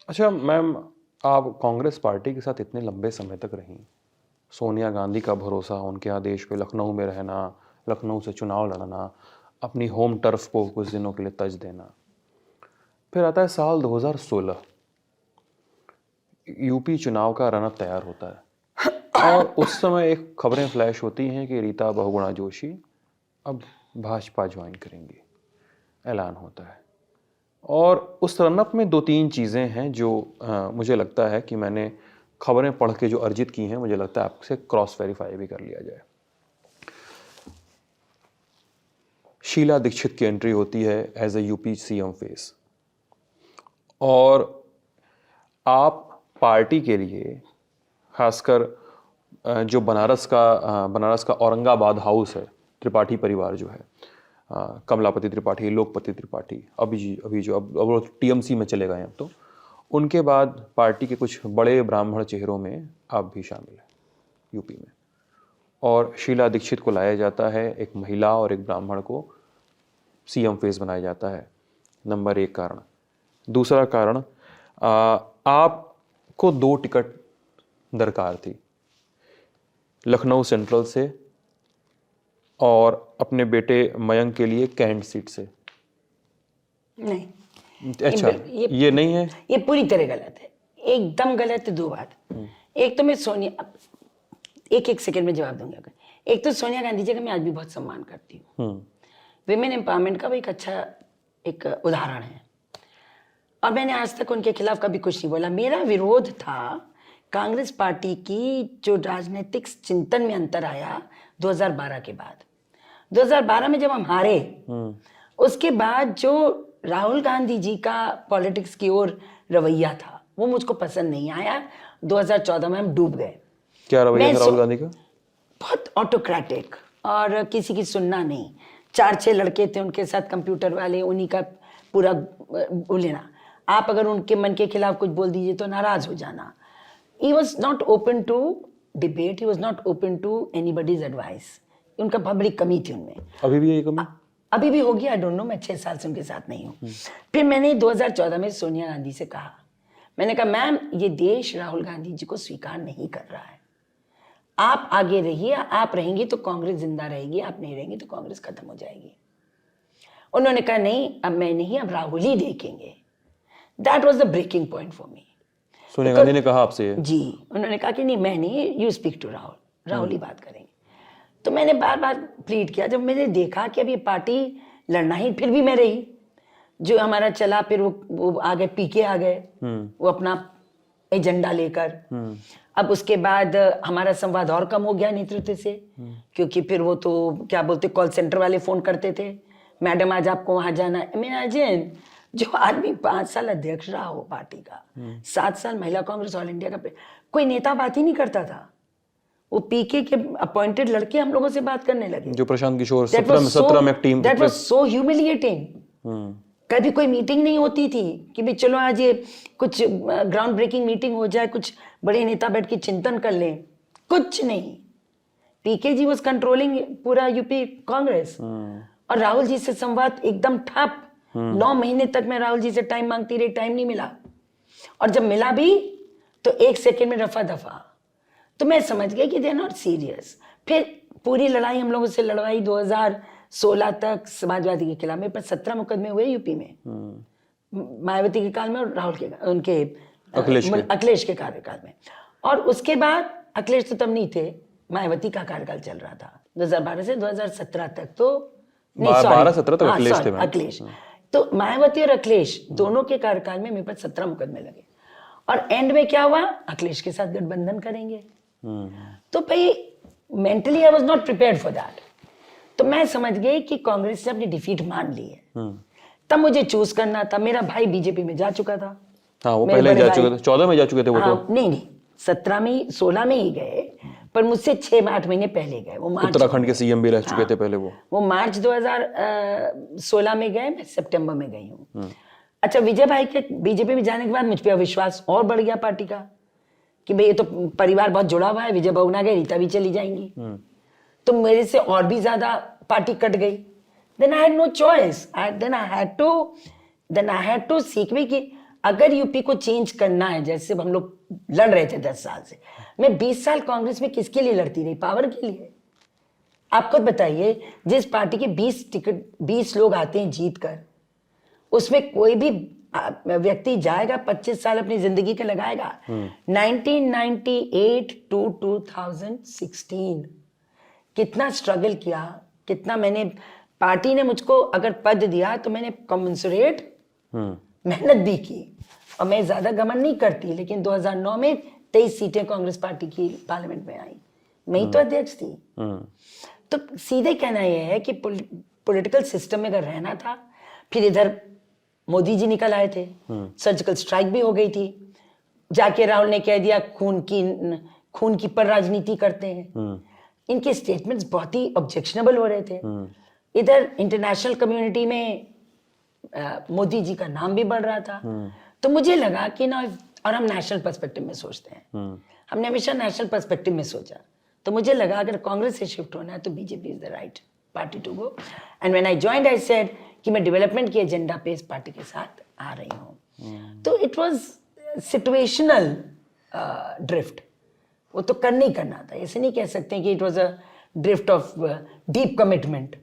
अच्छा मैम, आप कांग्रेस पार्टी के साथ इतने लंबे समय तक रहीं, सोनिया गांधी का भरोसा, उनके आदेश पे लखनऊ में रहना, लखनऊ से चुनाव लड़ना, अपनी होम टर्फ को कुछ दिनों के लिए तज देना। फिर आता है साल 2016, यूपी चुनाव का रनअप तैयार होता है और उस समय एक खबरें फ्लैश होती हैं कि रीता बहुगुणा जोशी अब भाजपा ज्वाइन करेंगी, ऐलान होता है। और उस रनअप में 2-3 चीज़ें हैं जो मुझे लगता है कि मैंने खबरें पढ़ के जो अर्जित की हैं, मुझे लगता है आपसे क्रॉस वेरीफाई भी कर लिया जाए। शीला दीक्षित की एंट्री होती है as a UP CM face, और आप पार्टी के लिए, खासकर जो बनारस का औरंगाबाद हाउस है, त्रिपाठी परिवार जो है, कमलापति त्रिपाठी, लोकपति त्रिपाठी, अभी जो अब टीएमसी में चले गए, अब तो उनके बाद पार्टी के कुछ बड़े ब्राह्मण चेहरों में आप भी शामिल हैं यूपी में। और शीला दीक्षित को लाया जाता है, एक महिला और एक ब्राह्मण को सीएम फेस बनाया जाता है। नंबर 1 कारण। दूसरा कारण, आपको 2 टिकट दरकार थी, लखनऊ सेंट्रल से और अपने बेटे मयंक के लिए कैंट सीट से। नहीं, अच्छा, ये नहीं है, ये पूरी तरह गलत है, एकदम गलत है। 2 बात। एक तो मैं सोनिया, एक सेकंड में जवाब दूंगा। एक तो सोनिया गांधी जी का मैं आज भी बहुत सम्मान करती हूँ, विमेन एम्पावरमेंट का वो एक अच्छा एक उदाहरण है, और मैंने आज तक उनके खिलाफ कभी कुछ नहीं बोला। मेरा विरोध था कांग्रेस पार्टी की जो राजनीतिक चिंतन में अंतर आया 2012 के बाद। 2012 में जब हम हारे, उसके बाद जो राहुल गांधी जी का पॉलिटिक्स की ओर रवैया था वो मुझको पसंद नहीं आया। 2014 में हम डूब गए। क्या रवैया था राहुल गांधी का? बहुत ऑटोक्रेटिक, और किसी की सुनना नहीं। 4-6 लड़के थे उनके साथ, कंप्यूटर वाले, उन्हीं का पूरा लेना। आप अगर उनके मन के खिलाफ कुछ बोल दीजिए तो नाराज हो जाना। He was not open to debate, he was not open to anybody's advice. उनका बहुत बड़ी कमी थी उनमें। अभी भी यही कमी? अभी भी होगी, आई डोंट नो, मैं 6 साल से उनके साथ नहीं हूँ। फिर मैंने 2014 में सोनिया गांधी से कहा, मैंने कहा मैम ये देश राहुल गांधी जी को स्वीकार नहीं कर रहा है, आप आगे रहिए, आप रहेंगी तो कांग्रेस जिंदा रहेगी, आप नहीं रहेंगी तो कांग्रेस खत्म हो जाएगी। उन्होंने कहा नहीं, अब मैं नहीं, अब राहुल ही देखेंगे। That was the breaking point for me. Sonia Gandhi ने कहा आपसे? जी, उन्होंने कहा कि नहीं मैं नहीं, you speak to Rahul, Rahul ही बात करेंगे। तो मैंने बार बार प्लीड किया। जब मैंने देखा कि अब ये पार्टी लड़ना ही, फिर भी मैं रही, जो हमारा चला, फिर वो आ गए, पीके आ गए, वो अपना एजेंडा लेकर। अब उसके बाद हमारा संवाद और कम हो गया नेतृत्व से, क्योंकि फिर वो तो क्या बोलते, कॉल सेंटर वाले फोन करते थे, मैडम आज आपको वहां जाना है। इमेजिन, जो आदमी 5 साल अध्यक्ष रहा हो पार्टी का, 7 साल महिला कांग्रेस ऑल इंडिया का, कोई नेता बात ही नहीं करता था। वो पीके के अपॉइंटेड लड़के हम लोगों से बात करने लगे। जो प्रशांत किशोर 17 में एक team, that was so humiliating. कभी कोई मीटिंग नहीं होती थी कि भाई चलो आज ये कुछ ग्राउंड ब्रेकिंग मीटिंग हो जाए, कुछ बड़े नेता बैठ के चिंतन कर लें, कुछ नहीं। पीके जी वाज कंट्रोलिंग पूरा यूपी कांग्रेस, और राहुल जी से संवाद एकदम ठप। 9 महीने तक मैं राहुल जी से टाइम मांगती रही, टाइम नहीं मिला, और जब मिला भी तो 1 सेकेंड में रफा दफा। तो मैं समझ गई कि दे आर नॉट सीरियस। फिर पूरी लड़ाई हम लोगों से लड़वाई 2016 तक समाजवादी के खिलाफ। मेरे पर 17 मुकदमे हुए यूपी में, मायावती के काल में और राहुल के, उनके अखिलेश के कार्यकाल में। और उसके बाद अखिलेश तो तब नहीं थे, मायावती का कार्यकाल चल रहा था 2012 से 2017 तक। तो 12-17 तक अखिलेश थे। अखिलेश तो मायावती और अखिलेश दोनों के कार्यकाल में मेरे पर 17 मुकदमे लगे, और एंड में क्या हुआ, अखिलेश के साथ गठबंधन करेंगे। तो भाई mentally I was not prepared for that. तो मैं समझ गई कि कांग्रेस ने अपनी डिफीट मान ली है। तब मुझे चूज करना था। मेरा भाई बीजेपी में जा चुका था। हाँ, वो पहले जा चुके थे, 14 में जा चुके थे वो। तो नहीं 17 में 16 में ही गए, पर मुझसे 6-8 महीने पहले गए। वो मार्च, उत्तराखंड के सीएम भी रह चुके थे पहले वो मार्च 2016 में गए, मैं सितंबर में गई हूँ। अच्छा, विजय भाई के बीजेपी में जाने के बाद मुझ पर अविश्वास और बढ़ गया पार्टी का, कि भाई ये तो परिवार बहुत जुड़ा हुआ है, विजय बहु ना गए, रीता भी चली जाएंगी। तो मेरे से और भी ज्यादा पार्टी कट गई। Then I had no choice, then I had to सीख में कि अगर यूपी को चेंज करना है, जैसे हम लोग लड़ रहे थे 10 साल से, मैं 20 साल कांग्रेस में किसके लिए लड़ती रही? पावर के लिए। आप खुद बताइए, जिस पार्टी के 20 टिकट 20 लोग आते हैं जीत कर, उसमें कोई भी व्यक्ति जाएगा 25 साल अपनी जिंदगी के लगाएगा। 1998 to 2016 कितना स्ट्रगल किया, कितना मैंने, पार्टी ने मुझको अगर पद दिया तो मैंने कमेंसुरेट मेहनत भी की। और मैं ज्यादा घमंड नहीं करती, लेकिन 2009 में 23 सीटें कांग्रेस पार्टी की पार्लियामेंट में आई, मैं ही तो अध्यक्ष थी। तो सीधे कहना यह है कि पॉलिटिकल सिस्टम में अगर रहना था, फिर इधर मोदी जी निकल आए थे, सर्जिकल स्ट्राइक भी हो गई थी, जाके राहुल ने कह दिया खून की पर राजनीति करते हैं। इनके स्टेटमेंट्स बहुत ही ऑब्जेक्शनेबल हो रहे थे। इधर इंटरनेशनल कम्युनिटी में मोदी जी का नाम भी बढ़ रहा था। तो मुझे लगा कि ना, और हम नेशनल पर्सपेक्टिव में सोचते हैं, हमने हमेशा नेशनल पर्सपेक्टिव में सोचा, तो मुझे लगा अगर कांग्रेस से शिफ्ट होना है तो BJP is the right party to go. And when I joined I said कि मैं डेवलपमेंट के एजेंडा पे इस पार्टी के साथ आ रही हूँ। तो इट वाज सिचुएशनल ड्रिफ्ट, वो तो करना ही करना था, ऐसे नहीं कह सकते कि it was a drift of deep commitment,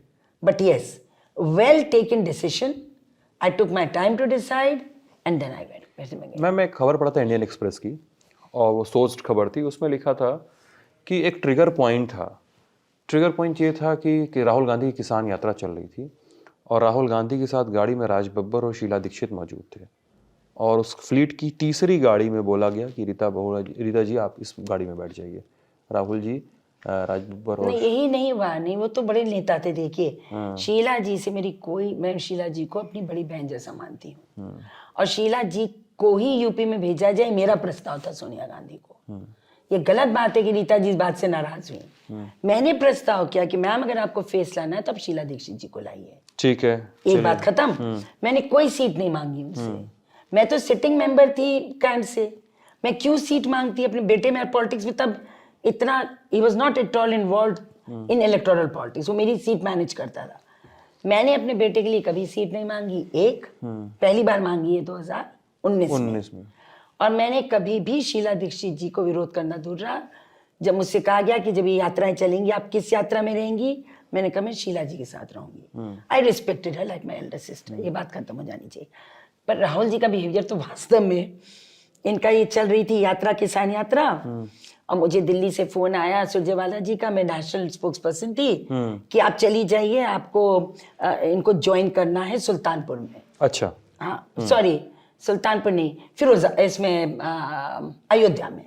but yes well taken decision. I took my time to decide and then I went. वैसे मैं मैम एक खबर पढ़ा था इंडियन एक्सप्रेस की, और वो सोर्स्ड खबर थी, उसमें लिखा था कि एक ट्रिगर पॉइंट था। ट्रिगर पॉइंट ये था कि राहुल गांधी की किसान यात्रा चल रही थी और राहुल गांधी के साथ गाड़ी में राज बब्बर और शीला दीक्षित मौजूद थे, और उस फ्लीट की तीसरी गाड़ी में बोला गया कि रीता जी आप इस गाड़ी में बैठ जाइए। राहुल जी, राज बब्बर और नहीं, यही नहीं हुआ, नहीं वो तो बड़े नेता थे। देखिए शीला जी से मेरी कोई, मैं शीला जी को अपनी बड़ी बहन जैसा मानती हूँ, और शीला जी को ही यूपी में भेजा जाए मेरा प्रस्ताव था सोनिया गांधी को। ये गलत बात है कि रीता जी इस बात से नाराज हुई। मैंने प्रस्ताव किया कि मैम अगर आपको फेस लाना है तो आप शीला दीक्षित जी को लाइए, ठीक है, एक बात खत्म। मैंने कोई सीट नहीं मांगी उनसे, मैं तो सिटिंग मेंबर थी कैंट से, मैं क्यों सीट मांगती अपने बेटे में पॉलिटिक्स में। तब इतना he was not at all involved in electoral politics, वो मेरी सीट मैनेज करता था। मैंने अपने बेटे के लिए कभी सीट नहीं मांगी, एक पहली बार मांगी है 2019 में। और मैंने कभी भी शीला दीक्षित जी को विरोध करना दूर रहा। जब मुझसे कहा गया कि जब ये यात्राएं चलेंगी आप किस यात्रा में रहेंगी, मैंने कहा मैं शीला जी के साथ रहूंगी। I respected her like my elder sister, ये बात खत्म हो जानी चाहिए। पर राहुल जी का बिहेवियर तो वास्तव में, इनका ये चल रही थी यात्रा, किसान यात्रा, और मुझे दिल्ली से फोन आया सुरजेवाला जी का, मैं नेशनल स्पोक्स पर्सन थी, कि आप चली जाइए, आपको इनको ज्वाइन करना है सुल्तानपुर में। अच्छा, हाँ सॉरी सुल्तानपुर नहीं, फिरोजा इसमें अयोध्या में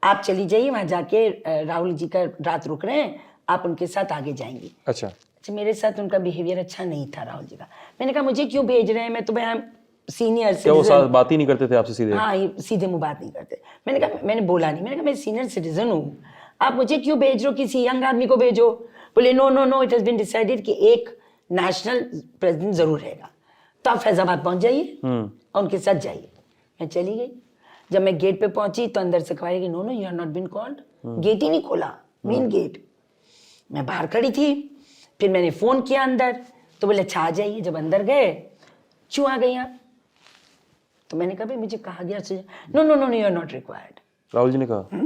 आप चली जाइए, वहां जाके राहुल जी का रात रुक रहे हैं, आप उनके साथ आगे जाएंगी। अच्छा, मेरे साथ उनका बिहेवियर अच्छा नहीं था राहुल जी का। मैंने कहा मुझे क्यों भेज रहे हैं, मैं तो मैं सीनियर क्या वो साथ बात ही नहीं करते थे आपसे सीधे? हाँ, ये सीधे मुंह बात नहीं करते। मैंने कहा, मैंने बोला नहीं, मैंने कहा मैं सीनियर सिटीजन हूँ, आप मुझे क्यों भेज रहे हो, किसी यंग आदमी को भेजो। बोले no no no, it has been decided कि एक नेशनल प्रेसिडेंट जरूर रहेगा, तो आप फैजाबाद पहुंच जाइए और उनके साथ जाइए। मैं चली गई। जब मैं गेट पे पहुंची तो अंदर से कहा कि no no you are not been called. Gate ही नहीं खोला, मेन गेट। मैं बाहर खड़ी थी, फिर मैंने फोन किया अंदर, तो बोले अच्छा आ जाइए। जब अंदर गए, क्यों आ गई आप? तो मैंने कहा भाई मुझे कहा गया, no no no you are not required. Rahul ji ने कहा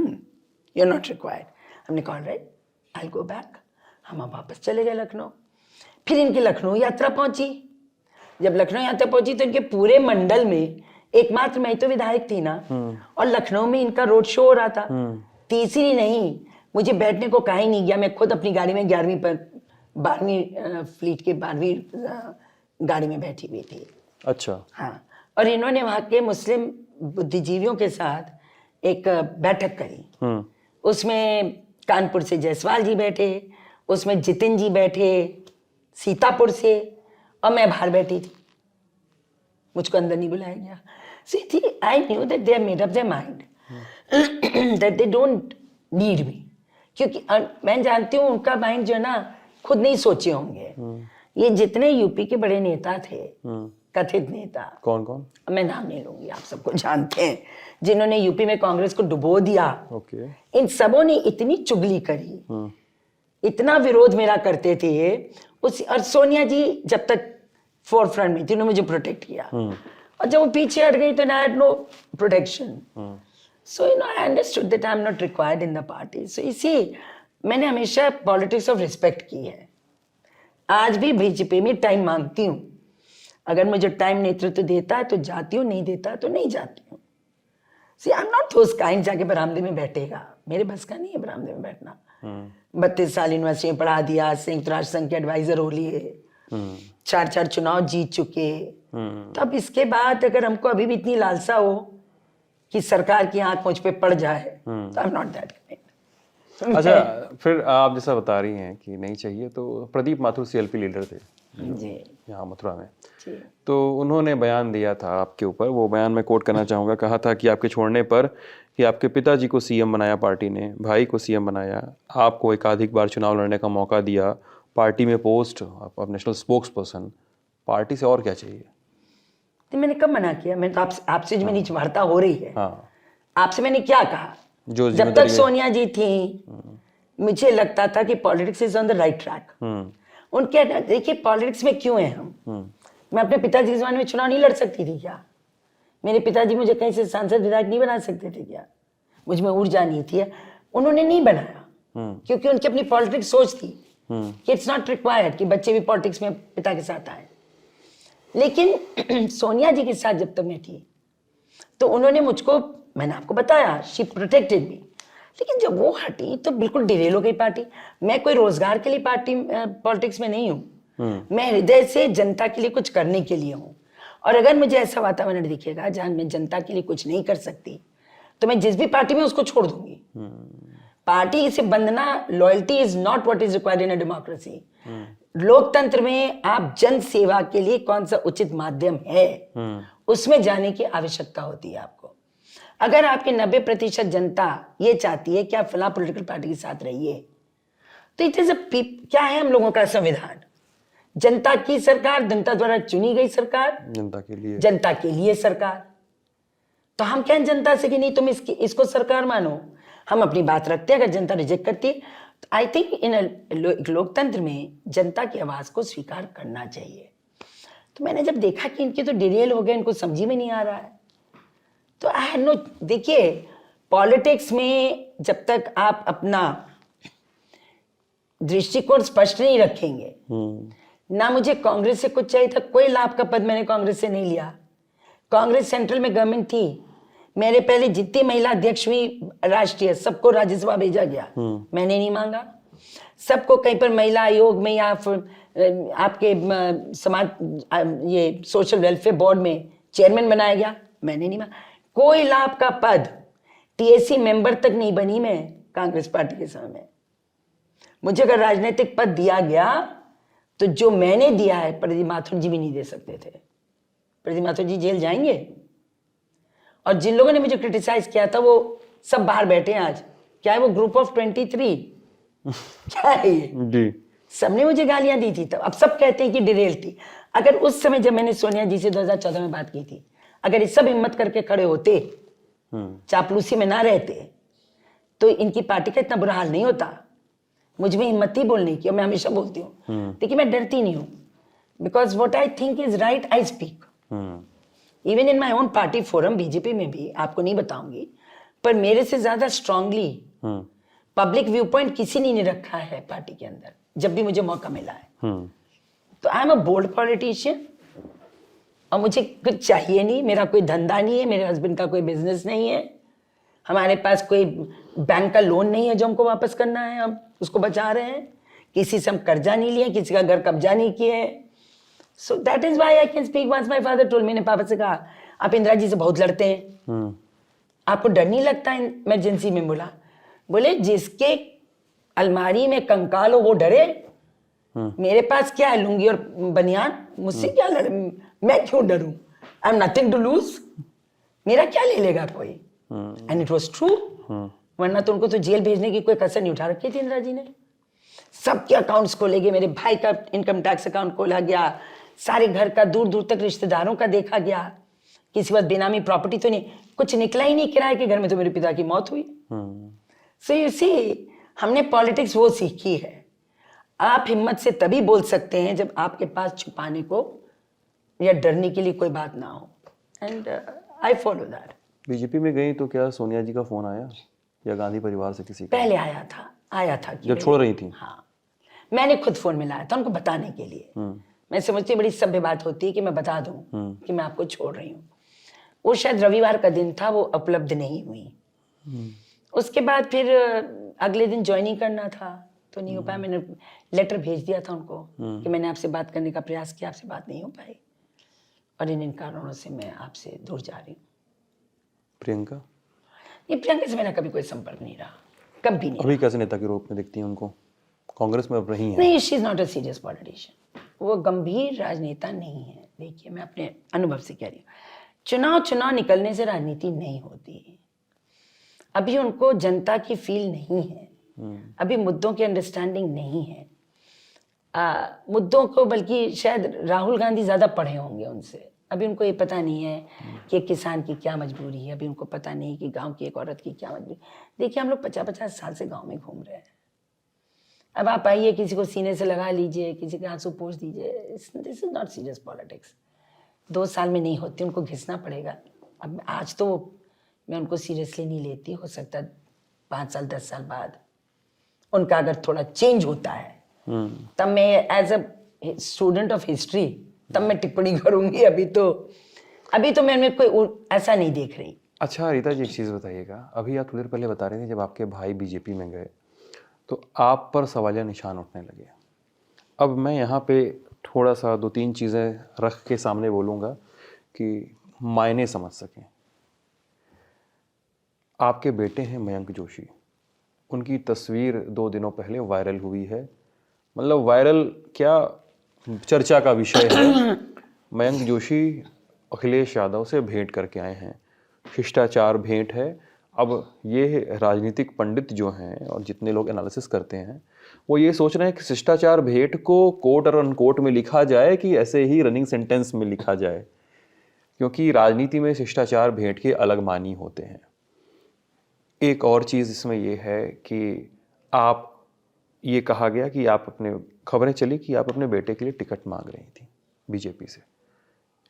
यू आर नॉट रिक्वायर्ड। हमने कहा राइट आई गो बैक। हम वापस चले गए लखनऊ। फिर इनकी लखनऊ यात्रा पहुंची। जब लखनऊ यात्रा पहुंची तो इनके पूरे मंडल में एकमात्र मैं तो विधायक थी ना, और लखनऊ में इनका रोड शो हो रहा था। तीसरी नहीं, मुझे बैठने को कहा ही नहीं गया। मैं खुद अपनी गाड़ी में 11वीं पर 12वीं फ्लीट के 12वीं गाड़ी में बैठी हुई थी। अच्छा, हाँ, और इन्होंने वहाँ के मुस्लिम बुद्धिजीवियों के साथ एक बैठक करी। उसमें कानपुर से जायसवाल जी बैठे, उसमें जितिन जी बैठे सीतापुर से, और मैं बाहर बैठी थी। मुझको अंदर नहीं बुलाया गया। See, I knew that they have made up their mind that they don't need me, क्योंकि मैं जानती हूँ उनका माइंड जो है ना खुद नहीं सोचे होंगे। ये जितने यूपी के बड़े नेता थे, कथित नेता, कौन कौन, मैं नाम नहीं लूंगी, आप सबको जानते हैं, जिन्होंने यूपी में कांग्रेस को डुबो दिया, इन सबों ने इतनी चुगली करी, इतना विरोध मेरा करते थे। और सोनिया जी जब तक फोर फ्रंट में थी, उन्होंने मुझे प्रोटेक्ट किया, और जब वो पीछे हट गई तो I had no protection. So you know I understood that I am not required in the party. So इसी मैंने हमेशा पॉलिटिक्स ऑफ रिस्पेक्ट की है। आज भी बीजेपी में टाइम मांगती हूँ। अगर मुझे टाइम नेतृत्व देता है तो जाती हूँ, नहीं देता है तो नहीं जाती हूँ। See I am not those kind जाके बरामदे में बैठेगा, मेरे बस का नहीं है बरामदे में बैठना। 32 साल यूनिवर्सिटी में पढ़ा दिया, संयुक्त राष्ट्र संघ के एडवाइजर हो लिए, 4 चुनाव जीत चुके। तो अब इसके बाद अगर हमको अभी भी इतनी लालसा हो कि सरकार की आंख मुझ पे पड़ जाए, तो I am not that kind. अच्छा, फिर आप जैसा बता रही हैं कि नहीं चाहिए, तो प्रदीप माथुर सीएलपी लीडर थे जी यहाँ मथुरा में, जी। तो उन्होंने बयान दिया था आपके ऊपर। वो बयान मैं कोट करना चाहूँगा। कहा था कि आपके छोड़ने पर कि आपके पिताजी को सीएम बनाया पार्टी ने, भाई को सीएम बनाया, आपको एकाधिक बार चुनाव लड़ने का मौका दिया, पार्टी में पोस्ट, आप नेशनल स्पोक्स पर्सन, पार्टी से और क्या चाहिए? तो मैंने कब मना किया? मैं तो आपसे जो मेरी वार्ता हो रही है, हाँ, आपसे मैंने क्या कहा? जो जब तक सोनिया जी थी मुझे लगता था कि politics is on the right track. उनके देखिए पॉलिटिक्स में क्यों है हम, मैं अपने पिताजी के जमाने में चुनाव नहीं लड़ सकती थी क्या? मेरे पिताजी मुझे कहीं से सांसद विधायक नहीं बना सकते थे क्या? मुझ में ऊर्जा नहीं थी, उन्होंने नहीं बनाया क्योंकि उनकी अपनी पॉलिटिक्स सोच थी कि इट्स नॉट रिक्वायर्ड कि बच्चे भी पॉलिटिक्स में पिता के साथ आए। लेकिन सोनिया जी के साथ जब तक मैं थी तो उन्होंने मुझको, मैंने आपको बताया, शी प्रोटेक्टेड मी। लेकिन जब वो हटी तो बिल्कुल डिरेल हो गई पार्टी। मैं कोई रोजगार के लिए पार्टी पॉलिटिक्स में नहीं हूँ, मैं हृदय से जनता के लिए कुछ करने के लिए हूँ। और अगर मुझे ऐसा वातावरण दिखेगा जहां मैं जनता के लिए कुछ नहीं कर सकती तो मैं जिस भी पार्टी में उसको छोड़ दूंगी। पार्टी से बंधना, loyalty is not what is required in a democracy. लोकतंत्र में आप जन सेवा के लिए कौन सा उचित माध्यम है उसमें जाने की आवश्यकता होती है आपको। अगर आपकी 90% जनता ये चाहती है कि आप फला पॉलिटिकल पार्टी के साथ रहिए तो इट इज क्या है हम लोगों का संविधान? जनता की सरकार, जनता द्वारा चुनी गई सरकार, जनता के लिए सरकार। तो हम कहें जनता से कि नहीं तुम इसको सरकार मानो, हम अपनी बात रखते हैं। अगर जनता रिजेक्ट करती है तो आई थिंक इन लोकतंत्र में जनता की आवाज को स्वीकार करना चाहिए। तो मैंने जब देखा कि इनके तो डिरेल हो गए, इनको समझी में नहीं आ रहा है, तो आई हैड नो। देखिए पॉलिटिक्स में जब तक आप अपना दृष्टिकोण स्पष्ट नहीं रखेंगे, ना मुझे कांग्रेस से कुछ चाहिए था, कोई लाभ का पद मैंने कांग्रेस से नहीं लिया। कांग्रेस सेंट्रल में गवर्नमेंट थी, मेरे पहले जितनी महिला अध्यक्ष हुई राष्ट्रीय, सबको राज्यसभा भेजा गया, मैंने नहीं मांगा। सबको कहीं पर महिला आयोग में या आपके समाज ये सोशल वेलफेयर बोर्ड में चेयरमैन बनाया गया, मैंने नहीं मांगा। कोई लाभ का पद, टीएसी मेंबर तक नहीं बनी मैं कांग्रेस पार्टी के समय में। मुझे अगर राजनीतिक पद दिया गया तो जो मैंने दिया है प्रदीप माथुर जी भी नहीं दे सकते थे। प्रदीप माथुर जी जेल जाएंगे, और जिन लोगों ने मुझे क्रिटिसाइज किया था वो सब बाहर बैठे हैं आज। क्या है वो ग्रुप ऑफ 23? क्या है ये जी? सबने मुझे गालियां दी थी तब, अब सब कहते हैं कि डिरेल थी। अगर उस समय जब मैंने सोनिया जी से 2014 में बात की थी, अगर ये सब हिम्मत करके खड़े होते, चापलूसी में ना रहते, तो इनकी पार्टी का इतना बुरा हाल नहीं होता। मुझ में हिम्मत ही बोलने की, और मैं हमेशा बोलती हूँ। देखिए मैं डरती नहीं हूँ, because what I think is right I speak. Even in my own party forum, BJP में भी, आपको नहीं बताऊंगी, पर मेरे से ज्यादा स्ट्रांगली पब्लिक व्यू पॉइंट किसी ने नहीं रखा है पार्टी के अंदर जब भी मुझे मौका मिला है। तो I am a bold politician, और मुझे कुछ चाहिए नहीं, मेरा कोई धंधा नहीं है, मेरे हस्बैंड का कोई बिजनेस नहीं है, हमारे पास कोई बैंक का लोन नहीं है जो हमको वापस करना है, हम उसको बचा रहे हैं, किसी से हम कर्जा नहीं लिए, किसी का घर कब्जा नहीं किए। So that is why I can speak. Once my father told me, मैंने पापा से कहा आप इंदिरा जी से बहुत लड़ते हैं, आपको डर नहीं लगता इमरजेंसी में? बोले जिसके अलमारी में कंकाल हो वो डरे, मेरे पास क्या है, लुंगी और बनियान, मुझसे क्या लड़े, मैं क्यों डरूं? I am nothing to lose, मेरा क्या ले लेगा कोई? एंड इट वॉज ट्रू, वरना तो उनको तो जेल भेजने की कोई कसर नहीं उठा रखी थी इंदिरा जी ने। सबके अकाउंट्स खोले गए, मेरे भाई का इनकम टैक्स अकाउंट खोला गया, सारे घर का दूर दूर तक रिश्तेदारों का देखा गया, किसी वक्त बेनामी प्रॉपर्टी तो नहीं, कुछ निकला ही नहीं किराए के घर में, तो मेरे पिता की मौत हुई। सो यू सी, हमने पॉलिटिक्स वो सीखी है। आप हिम्मत से तभी बोल सकते हैं जब आपके पास छुपाने को या डरने के लिए कोई बात ना हो, and I follow that. BJP में गई तो क्या सोनिया जी का फोन आया या गांधी परिवार से किसी का? पहले आया था जब छोड़ रही थी। हाँ, मैंने खुद फोन मिलाया था उनको बताने के लिए। मैं समझती बड़ी सभ्य बात होती है कि मैं बता दूं कि मैं आपको छोड़ रही हूँ। वो शायद रविवार का दिन था, वो उपलब्ध नहीं हुई। उसके बाद फिर अगले दिन ज्वाइनिंग करना था तो नहीं हो पाया। मैंने लेटर भेज दिया था उनको कि मैंने आपसे बात करने का प्रयास किया, आपसे बात नहीं हो पाई, और इन कारणों से मैं आपसे दूर जा रही हूँ। प्रियंका? नहीं, प्रियंका से मेरा कभी कोई संपर्क नहीं रहा, कभी नहीं। अभी कैसे नेता के रूप में दिखती हैं उनको? कांग्रेस में अब रही हैं? नहीं, she is not a serious politician, वो गंभीर राजनेता नहीं है। देखिए मैं अपने अनुभव से कह रही हूँ, चुनाव निकलने से राजनीति नहीं होती। अभी उनको जनता की फील नहीं है, अभी मुद्दों की अंडरस्टैंडिंग नहीं है। मुद्दों को बल्कि शायद राहुल गांधी ज्यादा पढ़े होंगे उनसे। अभी उनको ये पता नहीं है कि किसान की क्या मजबूरी है, अभी उनको पता नहीं कि गांव की एक औरत की क्या मजबूरी। देखिए हम लोग 50-50 साल से गांव में घूम रहे हैं, अब आप आइए, किसी को सीने से लगा लीजिए, किसी के आंसू पोंछ दीजिए, this is not serious politics. 2 साल में नहीं होती, उनको घिसना पड़ेगा। अब आज तो मैं उनको सीरियसली नहीं लेती, हो सकता है 5 साल 10 साल बाद उनका अगर थोड़ा चेंज होता है तब मैं as a student of history तब मैं टिप्पणी करूंगी। अभी तो मैं कोई ऐसा नहीं देख रही। अच्छा रीता जी, एक चीज़ बताइएगा, अभी आप थोड़ी देर पहले बता रहे थे जब आपके भाई बीजेपी में गए तो आप पर सवालिया निशान उठने लगे। अब मैं यहाँ पे थोड़ा सा 2-3 चीज़ें रख के सामने बोलूँगा कि मायने समझ सकें। आपके बेटे हैं मयंक जोशी, उनकी तस्वीर 2 दिनों पहले वायरल हुई है, मतलब वायरल क्या, चर्चा का विषय है। मयंक जोशी अखिलेश यादव से भेंट करके आए हैं, शिष्टाचार भेंट है। अब ये राजनीतिक पंडित जो हैं और जितने लोग एनालिसिस करते हैं वो ये सोच रहे हैं कि शिष्टाचार भेंट को कोट और अनकोट में लिखा जाए कि ऐसे ही रनिंग सेंटेंस में लिखा जाए, क्योंकि राजनीति में शिष्टाचार भेंट के अलग मानी होते हैं। एक और चीज़ इसमें ये है कि आप, ये कहा गया कि आप अपने, खबरें चली कि आप अपने बेटे के लिए टिकट मांग रही थी बीजेपी से,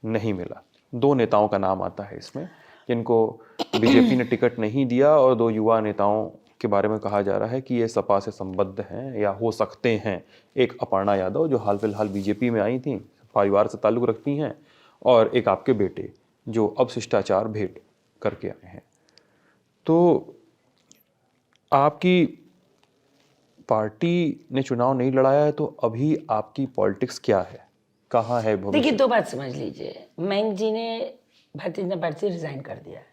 नहीं मिला। 2 नेताओं का नाम आता है इसमें जिनको बीजेपी ने टिकट नहीं दिया, और 2 युवा नेताओं के बारे में कहा जा रहा है कि ये सपा से संबद्ध हैं या हो सकते हैं। एक अपर्णा यादव जो हाल फिलहाल बीजेपी में आई थी, परिवार से ताल्लुक़ रखती हैं, और एक आपके बेटे जो अब शिष्टाचार भेंट करके आए हैं। तो आपकी पार्टी ने चुनाव नहीं लड़ाया है, तो अभी आपकी पॉलिटिक्स क्या है, कहाँ है भविष्य? देखिए, 2 बात समझ लीजिए, मयंक जी ने भारतीय जनता पार्टी से रिजाइन कर दिया है।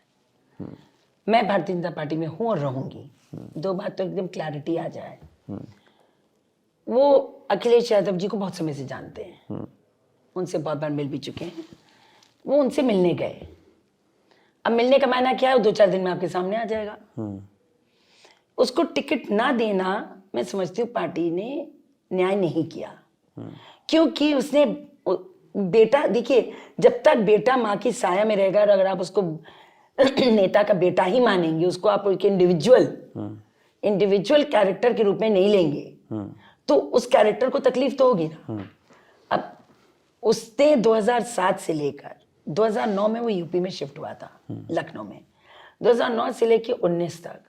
मैं भारतीय जनता पार्टी में हूँ और रहूंगी। 2 बात तो एकदम क्लैरिटी आ जाए। वो अखिलेश यादव जी को बहुत समय से जानते हैं, उनसे बहुत बार मिल भी चुके हैं। वो उनसे मिलने गए। अब मिलने का मायना क्या है, 2-4 दिन में आपके सामने आ जाएगा। उसको टिकट ना देना, मैं समझती हूँ पार्टी ने न्याय नहीं किया, क्योंकि उसने बेटा, देखिए जब तक बेटा माँ की साया में रहेगा और अगर आप उसको नेता का बेटा ही मानेंगे, उसको आप एक इंडिविजुअल कैरेक्टर के रूप में नहीं लेंगे तो उस कैरेक्टर को तकलीफ तो होगी ना। अब उसने 2007 से लेकर 2009 में वो यूपी में शिफ्ट हुआ था, लखनऊ में। 2009 से लेकर 19 तक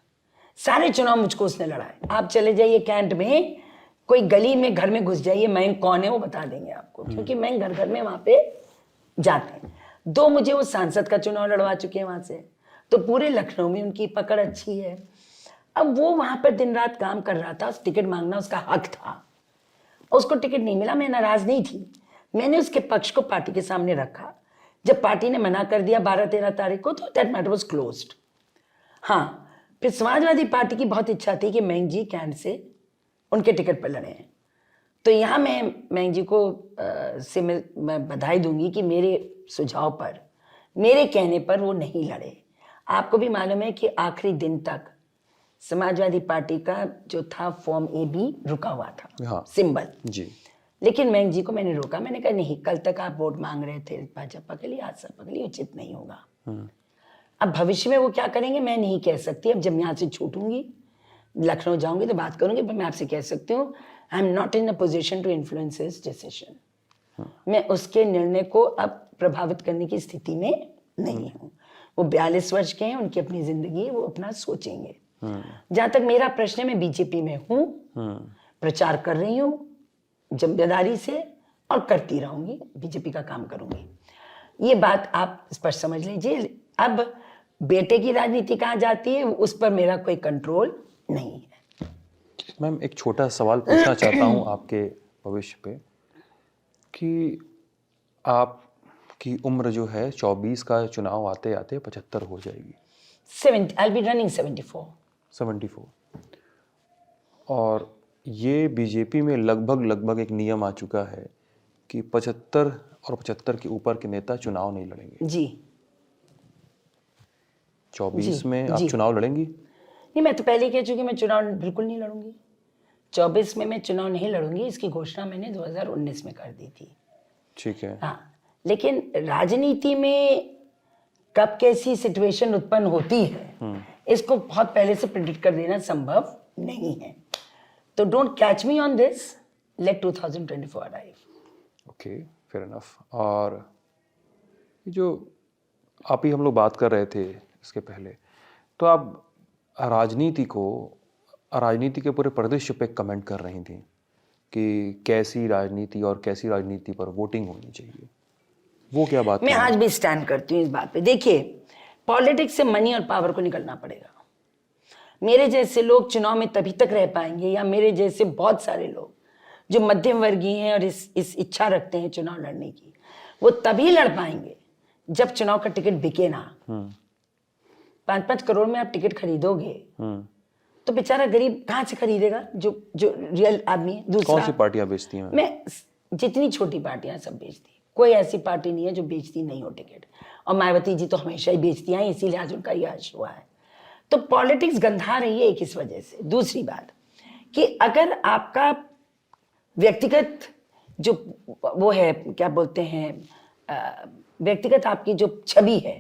सारे चुनाव मुझको उसने लड़ाए। आप चले जाइए कैंट में, कोई गली में घर में घुस जाइए, मयंक कौन है वो बता देंगे आपको, क्योंकि मयंक घर घर में वहां पे जाते हैं। 2 मुझे वो सांसद का चुनाव लड़वा चुके हैं वहां से, तो पूरे लखनऊ में उनकी पकड़ अच्छी है। अब वो वहां पर दिन रात काम कर रहा था, टिकट मांगना उसका हक था, उसको टिकट नहीं मिला। मैं नाराज नहीं थी, मैंने उसके पक्ष को पार्टी के सामने रखा। जब पार्टी ने मना कर दिया 12-13 तारीख को, तो दैट मैटर वाज क्लोज्ड। हाँ, फिर समाजवादी पार्टी की बहुत इच्छा थी कि मयंक जी कैंट से उनके टिकट पर लड़े हैं, तो यहाँ मैं मयंक जी को मैं बधाई दूंगी कि मेरे सुझाव पर, मेरे कहने पर वो नहीं लड़े। आपको भी मालूम है कि आखिरी दिन तक समाजवादी पार्टी का जो था फॉर्म ए भी रुका हुआ था, हाँ, सिंबल जी। लेकिन मयंक जी को मैंने रोका। मैंने कहा नहीं, कल तक आप वोट मांग रहे थे भाजपा के लिए, आज सपा के लिए, उचित नहीं होगा। अब भविष्य में वो क्या करेंगे मैं नहीं कह सकती। अब जब यहाँ से छूटूंगी, लखनऊ जाऊंगी तो बात करूंगी, पर मैं आपसे कह सकती हूँ I am not in a position to influence his decision. मैं उसके निर्णय को अब प्रभावित करने की स्थिति में नहीं हूँ। वो 42 वर्ष के हैं, उनकी अपनी जिंदगी, वो अपना सोचेंगे। जहां तक मेरा प्रश्न है, मैं बीजेपी में हूँ, प्रचार कर रही हूँ जिम्मेदारी से और करती रहूंगी, बीजेपी का काम करूंगी। ये बात आप स्पष्ट समझ लीजिए। अब बेटे की राजनीति कहाँ जाती है उस पर मेरा कोई कंट्रोल नहीं है। मैम, एक छोटा सवाल पूछना चाहता हूँ आपके भविष्य पे कि आपकी उम्र जो है 24 का चुनाव आते आते 75 हो जाएगी। 70, I'll be running 74। और ये बीजेपी में लगभग एक नियम आ चुका है कि 75 और 75 के ऊपर के नेता चुनाव नहीं लड़ेंगे। जी। 24 में आप चुनाव लड़ेंगी? नहीं, मैं तो पहले ही कह चुकी, मैं चुनाव बिल्कुल नहीं लड़ूंगी। 24 में मैं चुनाव नहीं लड़ूंगी, इसकी घोषणा मैंने 2019 में कर दी थी। ठीक है। हाँ, लेकिन राजनीति में कब कैसी सिचुएशन उत्पन्न होती है इसको बहुत पहले से प्रेडिक्ट कर देना संभव नहीं है। तो don't catch me on this, let 2024 arrive. Okay, fair enough. और ये जो आप ही हम लोग बात कर रहे थे इसके पहले, तो आप राजनीति के पूरे परिदृश्य पे कमेंट कर रही थी कि कैसी राजनीति और कैसी राजनीति पर वोटिंग होनी चाहिए, वो क्या बात मैं है? आज भी स्टैंड करती हूँ इस बात पे। देखिए, पॉलिटिक्स से मनी और पावर को निकलना पड़ेगा। मेरे जैसे लोग चुनाव में तभी तक रह पाएंगे, या मेरे जैसे बहुत सारे लोग जो मध्यम वर्गीय हैं और इस इच्छा रखते हैं चुनाव लड़ने की, वो तभी लड़ पाएंगे जब चुनाव का टिकट बिके ना। 5-5 करोड़ में आप टिकट खरीदोगे तो बेचारा गरीब कहाँ से खरीदेगा, जो रियल आदमी है। दूसरा, कौन सी पार्टियां बेचती हैं? मैं जितनी छोटी पार्टियां सब बेचती, कोई ऐसी पार्टी नहीं है जो बेचती नहीं हो टिकट। और मायावती जी तो हमेशा ही बेचती हैं, इसी लिहाज उनका यश हुआ है। तो पॉलिटिक्स गंधा रही है एक इस वजह से। दूसरी बात कि अगर आपका व्यक्तिगत जो वो है, क्या बोलते हैं, व्यक्तिगत आपकी जो छवि है,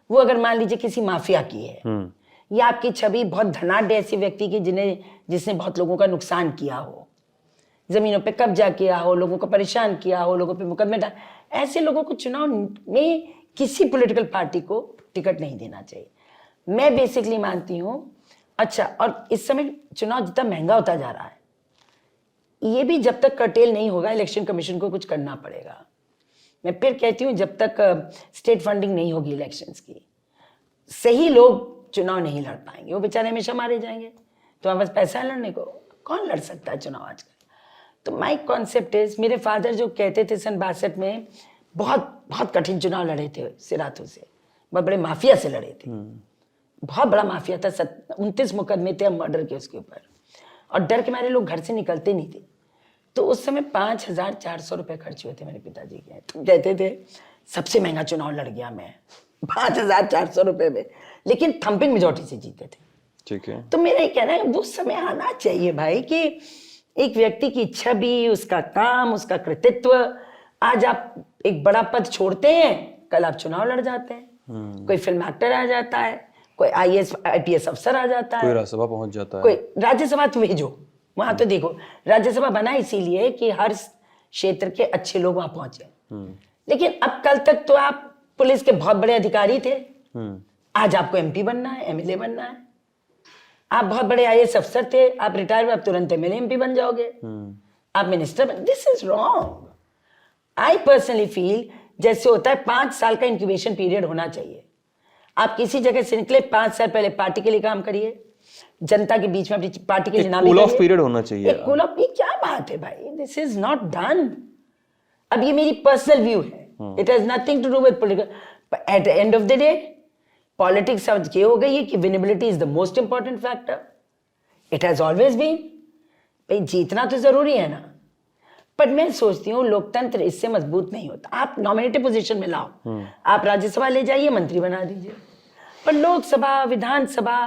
वो अगर मान लीजिए किसी माफिया की है, या आपकी छवि बहुत धनाढ्य ऐसे व्यक्ति की जिसने बहुत लोगों का नुकसान किया हो, जमीनों पे कब्जा किया हो, लोगों को परेशान किया हो, लोगों पे मुकदमे डाल, ऐसे लोगों को चुनाव में किसी पॉलिटिकल पार्टी को टिकट नहीं देना चाहिए। मैं बेसिकली मानती हूँ। अच्छा, और इस समय चुनाव जितना महंगा होता जा रहा है, ये भी जब तक कर्टेल नहीं होगा, इलेक्शन कमीशन को कुछ करना पड़ेगा। मैं फिर कहती हूँ, जब तक स्टेट फंडिंग नहीं होगी इलेक्शंस की, सही लोग चुनाव नहीं लड़ पाएंगे, वो बेचारे हमेशा मारे जाएंगे। तो हमारे पास पैसा है लड़ने को, कौन लड़ सकता है चुनाव आजकल? तो माई कॉन्सेप्ट इज, मेरे फादर जो कहते थे सन 62 में बहुत बहुत कठिन चुनाव लड़े थे सिराथू से, बहुत बड़े माफिया से लड़े थे। बहुत बड़ा माफिया था, 29 मुकदमे थे मर्डर के उसके ऊपर, और डर के मारे लोग घर से निकलते नहीं थे। तो उस समय 5,400 रुपये खर्च हुए थे मेरे पिताजी के। तो कहते थे सबसे महंगा चुनाव लड़ गया मैं 5,400 रुपये में, लेकिन थंपिंग मेजॉरिटी से जीते थे। ठीक है। तो मेरा ये कहना है वो समय आना चाहिए भाई, कि एक व्यक्ति की छवि, उसका काम, उसका कृतित्व, आज आप एक बड़ा पद छोड़ते हैं, कल आप चुनाव लड़ जाते हैं। कोई फिल्म एक्टर आ जाता है, कोई IAS IPS अफसर आ जाता है, कोई राज्यसभा पहुंच जाता है, कोई राज्यसभा तो भेजो। वहां तो देखो, राज्यसभा बना इसीलिए कि हर क्षेत्र के अच्छे लोग वहां पहुंचे। लेकिन अब कल तक तो आप पुलिस के बहुत बड़े अधिकारी थे, आज आपको MP बनना है, MLA बनना है। आप बहुत बड़े IAS अफसर थे, आप रिटायर हुए, आप तुरंत MLA MP बन जाओगे, आप मिनिस्टर बन। This is wrong. I personally feel जैसे होता है 5 साल का इंक्यूबेशन पीरियड होना चाहिए। आप किसी जगह से निकले, 5 साल पहले पार्टी के लिए काम करिए, जनता के बीच में अपनी पार्टी के लिए नाम कूल ऑफ पीरियड होना चाहिए। एक कूल ऑफ, ये क्या बात है भाई, दिस इज नॉट डन। अब ये मेरी पर्सनल व्यू है, it has nothing to do with political. At the end of the day politics अब ये हो गई है कि winnability is the most important factor. It has always been. भाई जीतना तो जरूरी है ना, पर मैं सोचती हूँ लोकतंत्र इससे मजबूत नहीं होता। आप नॉमिनेटेड पोजीशन में लाओ, आप राज्यसभा ले जाइए, मंत्री बना दीजिए, पर लोकसभा, विधानसभा,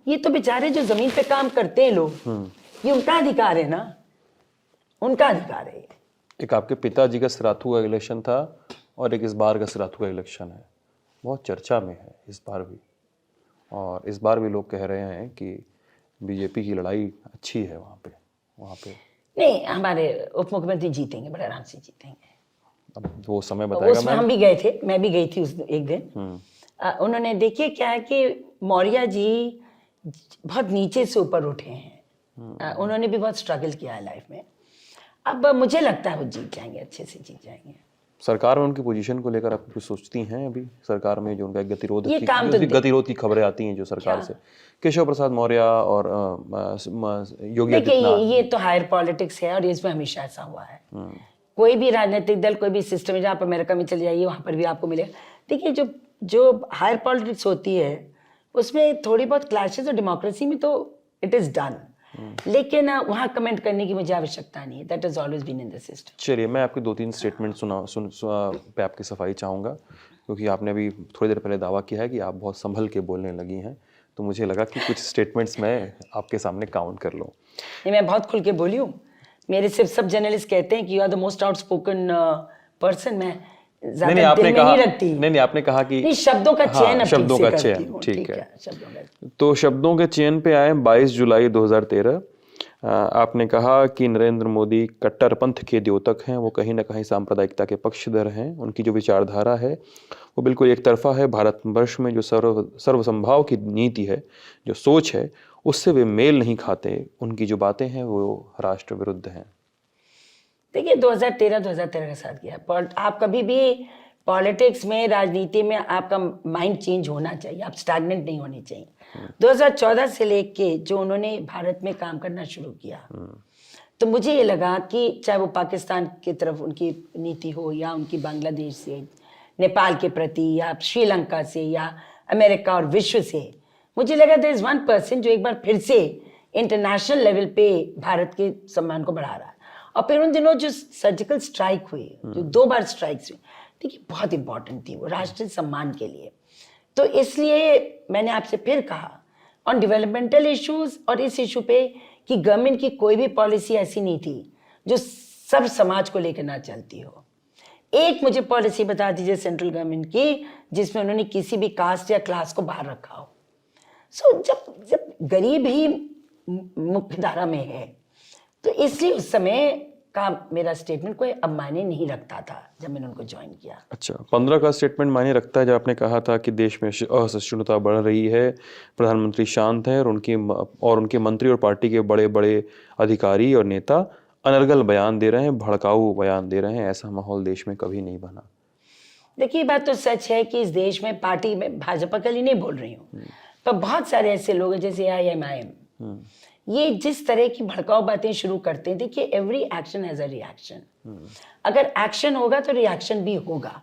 ये तो बेचारे जो जमीन पे काम करते हैं लोग, ये उनका अधिकार है ना, उनका अधिकार है। एक आपके पिताजी का सिराथू का इलेक्शन था और एक इस बार का सिराथू का इलेक्शन है, बहुत चर्चा में है इस बार भी। और इस बार भी लोग कह रहे हैं कि बीजेपी की लड़ाई अच्छी है वहाँ पे। नहीं, हमारे उप मुख्यमंत्री जीतेंगे, बड़े आराम से जीतेंगे। अब वो समय बताएगा। उसमें हम भी गए थे, मैं भी गई थी उस एक दिन। उन्होंने, देखिए क्या है कि मौर्य जी बहुत नीचे से ऊपर उठे हैं। उन्होंने भी बहुत स्ट्रगल किया है लाइफ में। अब मुझे लगता है वो जीत जाएंगे, अच्छे से जीत जाएंगे। सरकार में उनकी पोजीशन को लेकर आप कुछ सोचती हैं? अभी सरकार में जो उनका गतिरोध की खबरें आती हैं जो सरकार से, केशव प्रसाद मौर्य और योगी आदित्यनाथ। ये तो हायर पॉलिटिक्स है और इसमें हमेशा ऐसा हुआ है। कोई भी राजनीतिक दल, कोई भी सिस्टम, जहाँ आप अमेरिका में चले जाइए, वहां पर भी आपको मिलेगा। देखिए, जो हायर पॉलिटिक्स होती है उसमें थोड़ी बहुत क्लैशेस, और डेमोक्रेसी में तो इट इज डन, लेकिन वहां कमेंट करने की मुझे आवश्यकता नहीं है। That is always been in the system. चलिए, मैं आपके 2-3 स्टेटमेंट पे आपकी सफाई चाहूँगा, क्योंकि आपने अभी थोड़ी देर पहले दावा किया है कि आप बहुत संभल के बोलने लगी हैं, तो मुझे लगा कि कुछ स्टेटमेंट्स मैं आपके सामने काउंट कर लूँ। नहीं, मैं बहुत खुल के बोली हूँ। मेरे सिर्फ सब जर्नलिस्ट कहते हैं कि you are the most outspoken person. मैं नहीं, आपने कहा नहीं, आपने कहा कि नहीं, शब्दों का चयन, शब्दों का चयन, ठीक है। तो शब्दों के चयन पे आए 22 जुलाई 2013 आपने कहा कि नरेंद्र मोदी कट्टरपंथ के द्योतक हैं, वो कहीं ना कहीं सांप्रदायिकता के पक्षधर हैं, उनकी जो विचारधारा है वो बिल्कुल एक तरफा है। भारतवर्ष में जो सर्वसंभाव की नीति है, जो सोच है, उससे वे मेल नहीं खाते। उनकी जो बातें हैं वो राष्ट्र विरुद्ध हैं। देखिए 2013 का साथ किया। आप कभी भी पॉलिटिक्स में, राजनीति में आपका माइंड चेंज होना चाहिए, आप स्टैग्नेंट नहीं होने चाहिए। 2014 से लेके जो उन्होंने भारत में काम करना शुरू किया, तो मुझे ये लगा कि चाहे वो पाकिस्तान की तरफ उनकी नीति हो, या उनकी बांग्लादेश से, नेपाल के प्रति, या श्रीलंका से, या अमेरिका और विश्व से, मुझे लगा देयर इज 1% जो एक बार फिर से इंटरनेशनल लेवल पे भारत के सम्मान को बढ़ा रहा है। और फिर उन दिनों जो सर्जिकल स्ट्राइक हुई, जो 2 बार स्ट्राइक्स हुई, देखिए बहुत इंपॉर्टेंट थी वो राष्ट्रीय सम्मान के लिए। तो इसलिए मैंने आपसे फिर कहा ऑन डेवलपमेंटल इश्यूज और इस इशू पे कि गवर्नमेंट की कोई भी पॉलिसी ऐसी नहीं थी जो सब समाज को लेकर ना चलती हो। एक मुझे पॉलिसी बता दीजिए सेंट्रल गवर्नमेंट की जिसमें उन्होंने किसी भी कास्ट या क्लास को बाहर रखा हो। सो जब गरीब ही मुख्य धारा में है, तो इसलिए उस समय का मेरा स्टेटमेंट कोई अब मायने नहीं रखता था जब मैंने उनको ज्वाइन किया। अच्छा, 15 का स्टेटमेंट मायने रखता है जब आपने कहा था कि देश में असहिष्णुता बढ़ रही है, प्रधानमंत्री शांत हैं और उनके मंत्री और पार्टी के बड़े बड़े अधिकारी और नेता अनर्गल बयान दे रहे हैं, भड़काऊ बयान दे रहे हैं। ऐसा माहौल देश में कभी नहीं बना। देखिए बात तो सच है कि इस देश में पार्टी में भाजपा के लिए नहीं बोल रही हूँ, पर बहुत सारे ऐसे लोग हैं जैसे IMIM, ये जिस तरह की भड़काऊ बातें शुरू करते हैं। देखिए every action has a reaction, अगर एक्शन होगा तो रिएक्शन भी होगा।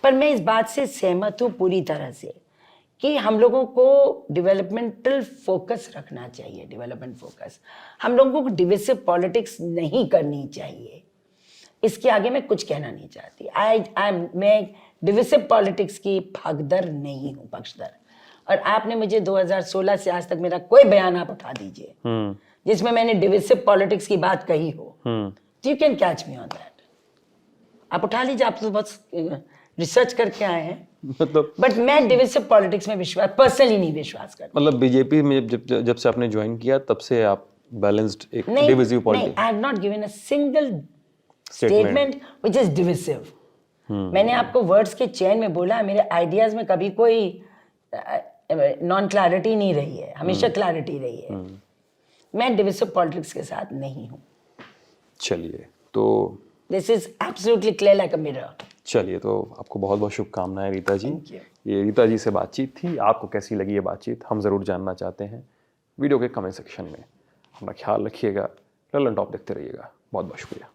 पर मैं इस बात से सहमत हूँ पूरी तरह से कि हम लोगों को डेवलपमेंटल फोकस रखना चाहिए, डेवलपमेंट फोकस। हम लोगों को डिविसिव पॉलिटिक्स नहीं करनी चाहिए। इसके आगे मैं कुछ कहना नहीं चाहती। मैं डिविसिव पॉलिटिक्स की भागीदार नहीं हूँ, पक्षधर। और आपने मुझे 2016 से आज तक मेरा कोई बयान आप उठा दीजिए जिसमें मैंने डिविसिव पॉलिटिक्स की बात कही हो, you can catch me on that. आप उठा लीजिए, आप तो बस रिसर्च करके आए हैं। मतलब बट मैं डिविसिव पॉलिटिक्स में पर्सनली नहीं विश्वास करता। मतलब बीजेपी में जब से आपने ज्वाइन किया तब से आप बैलेंस्ड एक divisive politics. I have not given a single statement which is divisive. मैंने आपको वर्ड्स के चेन में बोला, मेरे आइडियाज में कभी कोई नॉन क्लैरिटी नहीं रही है, हमेशा क्लैरिटी रही है। मैं डिविसिव पॉलिटिक्स के साथ नहीं हूँ। चलिए, तो this is absolutely clear like a mirror. चलिए, तो आपको बहुत बहुत शुभकामनाएं रीता जी। ये रीता जी से बातचीत थी। आपको कैसी लगी ये बातचीत हम ज़रूर जानना चाहते हैं वीडियो के कमेंट सेक्शन में। अपना ख्याल रखिएगा, ललन टॉप देखते रहिएगा। बहुत बहुत शुक्रिया।